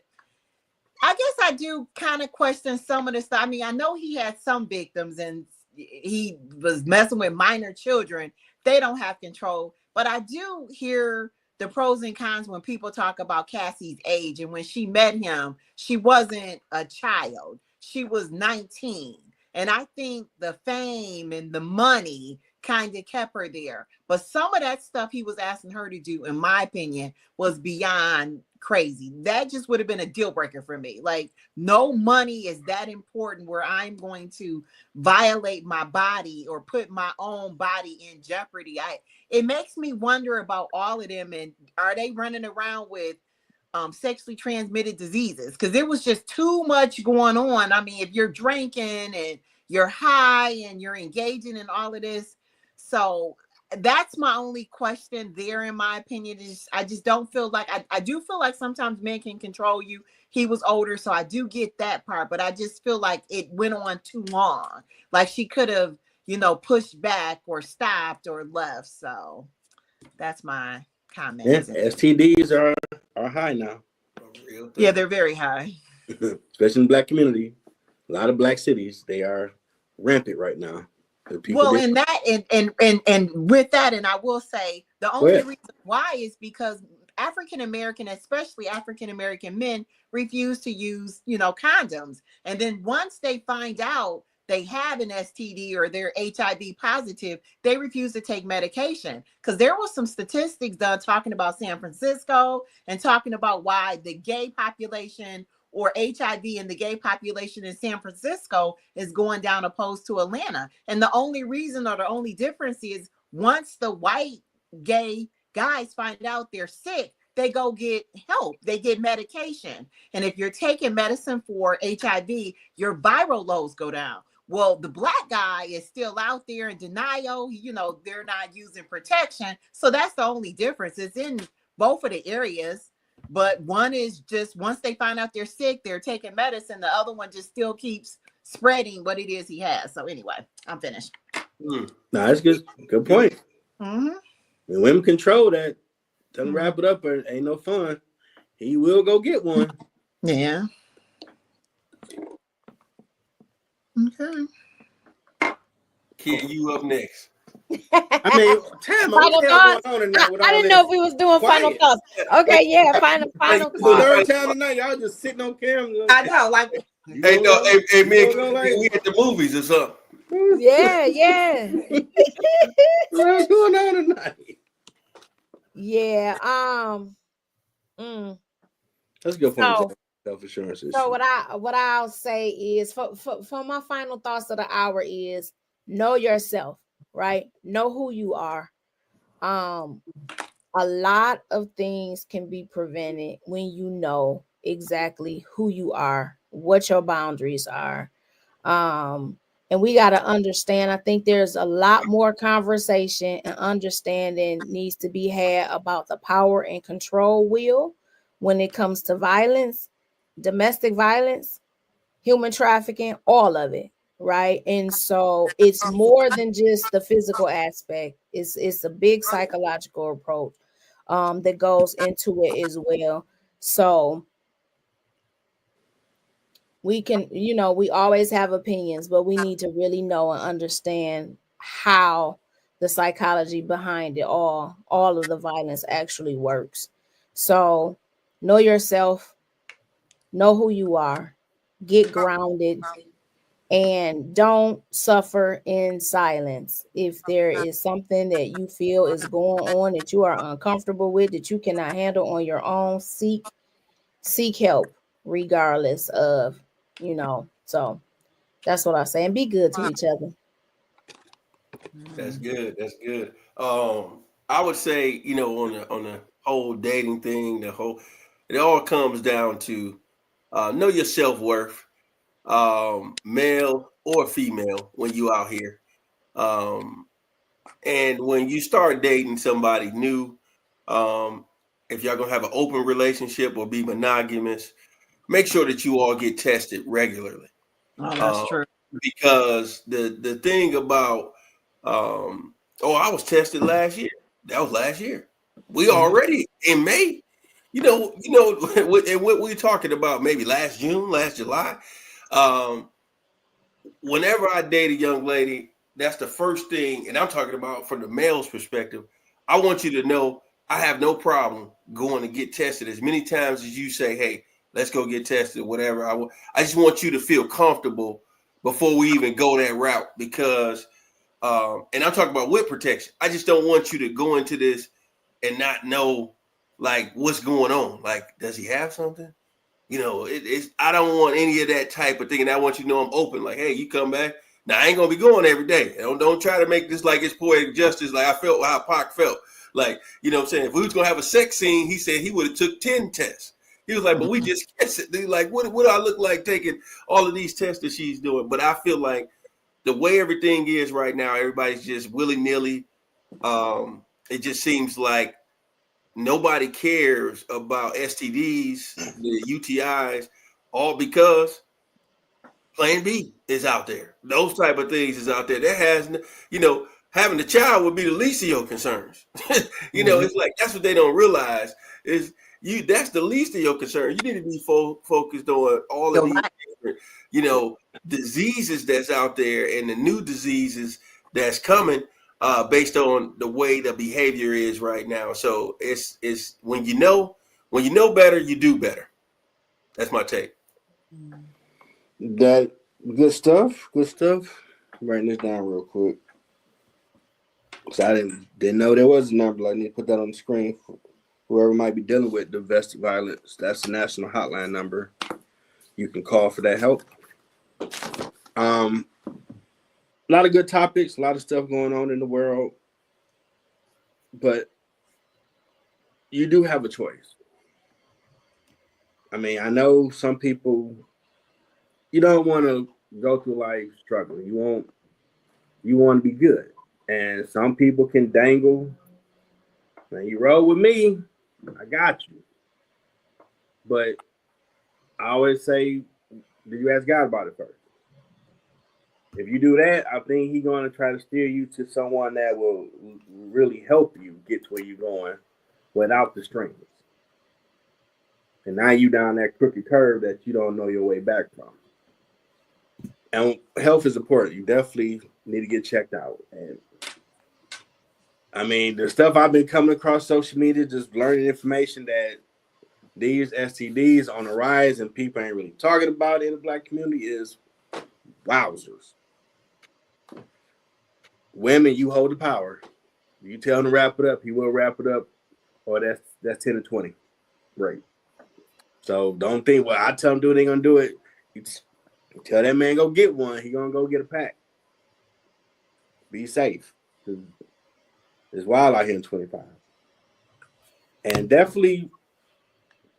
I guess I do kind of question some of the stuff. I mean, I know he had some victims and he was messing with minor children. They don't have control. But I do hear the pros and cons when people talk about Cassie's age. And when she met him, she wasn't a child. She was 19. And I think the fame and the money kind of kept her there. But some of that stuff he was asking her to do, in my opinion, was beyond crazy. That just would have been a deal breaker for me. Like, no money is that important where I'm going to violate my body or put my own body in jeopardy. It makes me wonder about all of them, and are they running around with sexually transmitted diseases? Because there was just too much going on. I mean, if you're drinking and you're high and you're engaging in all of this. So that's my only question there, in my opinion. Is I just don't feel like I do feel like sometimes men can control you. He was older, so I do get that part, but I just feel like it went on too long. Like, she could have pushed back or stopped or left. So that's my comment. Yeah, STDs are high now. Yeah, they're very high. Especially in the Black community. A lot of Black cities, they are rampant right now. Well, and with that, and I will say the only reason why is because African American, especially African American men, refuse to use, condoms. And then once they find out they have an STD or they're HIV positive, they refuse to take medication. Because there was some statistics done talking about San Francisco and talking about why the gay population or HIV in the gay population in San Francisco is going down opposed to Atlanta. And the only reason or the only difference is once the white gay guys find out they're sick, they go get help. They get medication. And if you're taking medicine for HIV, your viral loads go down. Well, the Black guy is still out there in denial. They're not using protection. So that's the only difference. It's in both of the areas. But one is just once they find out they're sick, they're taking medicine. The other one just still keeps spreading what it is he has. So anyway, I'm finished. No, that's good. Good point. Mm-hmm. When women control that, tell them wrap it up or ain't no fun. He will go get one. Yeah. Okay. Khia, you up next. I mean, final thoughts. I didn't know if we was doing final thoughts. Okay, yeah, final thoughts. Third time tonight, y'all just sitting on camera. I know, like. Hey, man, we at the movies or something. Yeah. What's going on tonight? Yeah. Let's go for self-assurance. So what I'll say is for my final thoughts of the hour is know yourself, right? Know who you are. A lot of things can be prevented when you know exactly who you are, what your boundaries are. And we got to understand, I think there's a lot more conversation and understanding needs to be had about the power and control wheel when it comes to violence, domestic violence, human trafficking, all of it, right? And so it's more than just the physical aspect. It's a big psychological approach that goes into it as well. So we can, we always have opinions, but we need to really know and understand how the psychology behind it all of the violence actually works. So know yourself, know who you are, get grounded, and don't suffer in silence. If there is something that you feel is going on that you are uncomfortable with, that you cannot handle on your own, seek help regardless of, so that's what I say. And be good to each other. That's good. I would say, on the whole dating thing, it all comes down to know your self-worth, male or female, when you out here. And when you start dating somebody new, if y'all gonna have an open relationship or be monogamous, make sure that you all get tested regularly. Oh, that's true. Because the thing about I was tested last year. That was last year. We already in May. And what we're talking about, maybe last June, last July. Whenever I date a young lady, that's the first thing, and I'm talking about from the male's perspective. I want you to know I have no problem going to get tested as many times as you say, hey, let's go get tested, whatever. I just want you to feel comfortable before we even go that route, because and I'm talking about with protection. I just don't want you to go into this and not know like what's going on. Like, does he have something? I don't want any of that type of thing. And I want you to know I'm open. Like, hey, you come back. Now, I ain't going to be going every day. Don't try to make this like it's poetic justice. Like I felt how Pac felt. Like, you know what I'm saying? If we was going to have a sex scene, he said he would have took 10 tests. He was like, but we just kissed it. Dude, like, what do I look like taking all of these tests that she's doing? But I feel like the way everything is right now, everybody's just willy-nilly. It just seems like nobody cares about STDs, the UTIs, all because Plan B is out there. Those type of things is out there. That has, having a child would be the least of your concerns. It's like that's what they don't realize is that's the least of your concern. You need to be focused on all of these different, diseases that's out there and the new diseases that's coming based on the way the behavior is right now. So it's when you know better, you do better. That's my take. That good stuff. Good stuff. I'm writing this down real quick. So I didn't know there was a number. I need to put that on the screen for whoever might be dealing with domestic violence. That's the national hotline number. You can call for that help. A lot of good topics, a lot of stuff going on in the world, but you do have a choice. I mean, I know some people, you don't want to go through life struggling. You want to be good. And some people can dangle. Now you roll with me, I got you. But I always say, do you ask God about it first? If you do that, I think he's going to try to steer you to someone that will really help you get to where you're going without the strings. And now you down that crooked curve that you don't know your way back from. And health is important. You definitely need to get checked out. And I mean, the stuff I've been coming across social media, just learning information that these STDs on the rise and people ain't really talking about it in the Black community is wowzers. Women, you hold the power. You tell him to wrap it up, he will wrap it up, or that's 10 to 20. Right. So don't think, well, I tell him do it, they gonna do it. You tell that man go get one, he gonna go get a pack. Be safe. It's wild out here in 25. And definitely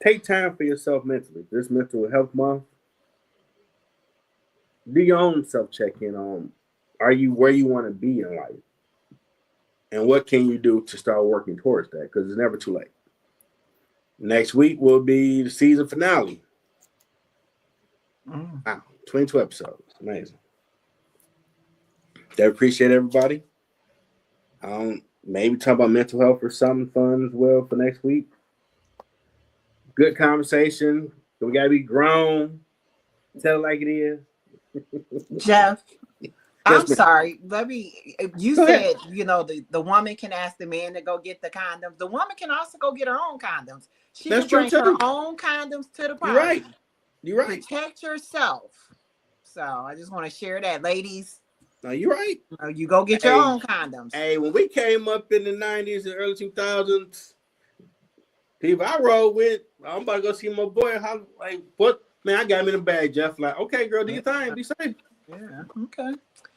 take time for yourself mentally. This mental health month, do your own self check-in on, are you where you want to be in life? And what can you do to start working towards that? Because it's never too late. Next week will be the season finale. Wow, 22 episodes. Amazing. I appreciate everybody. Maybe talk about mental health or something fun as well for next week. Good conversation. We got to be grown. Tell it like it is. Jeff, I'm sorry. You Go said, ahead. The woman can ask the man to go get the condoms. The woman can also go get her own condoms. She That's can bring true, her too. own condoms to the party. You're right. You're right. Protect yourself. So I just want to share that, ladies. No, you're right. You go get your own condoms. Hey, when we came up in the 90s and early 2000s, people I rode with, I'm about to go see my boy. What? Man, I got him in the bag, Jeff. Like, okay, girl, do your thing. Be safe. Yeah, okay.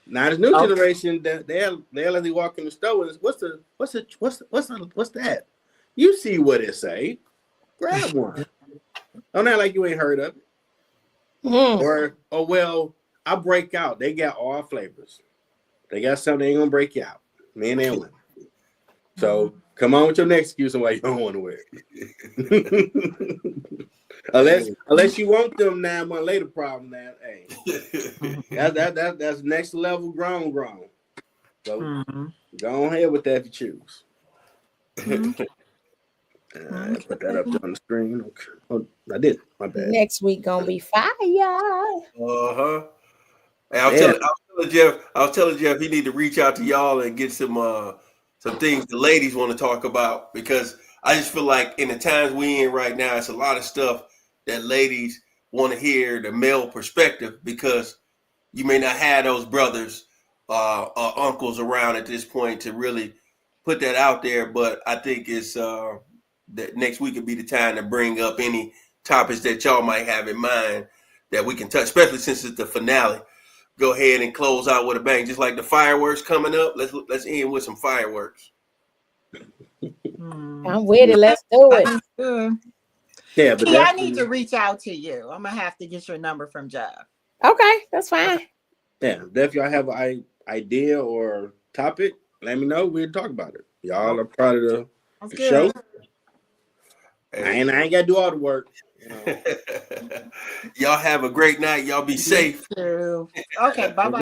Now this new generation, they'll let you walk in the store and what's that? You see what it say. Grab one. Don't act like you ain't heard of it. Or, well, I break out. They got all flavors. They got something they ain't gonna break you out. Men and women. So come on with your next excuse on why you don't want to wear it. unless you want them 9 months later problem that hey. That's next level grown. So go ahead with that if you choose. Put that up on the screen. Okay. Oh, I did. My bad. Next week gonna be fire. Hey, I was telling Jeff he need to reach out to y'all and get some things the ladies want to talk about, because I just feel like in the times we in right now, it's a lot of stuff that ladies want to hear the male perspective, because you may not have those brothers or uncles around at this point to really put that out there. But I think it's that next week would be the time to bring up any topics that y'all might have in mind that we can touch, especially since it's the finale. Go ahead and close out with a bang, just like the fireworks coming up. Let's end with some fireworks. I'm with it. Let's do it. Yeah, but I need to reach out to you. I'm gonna have to get your number from Jeff. Okay, that's fine. Yeah, if y'all have an idea or topic, let me know. We'll talk about it. Y'all are part of the show. I ain't gotta do all the work. You know. Y'all have a great night. Y'all be safe. Okay, bye bye.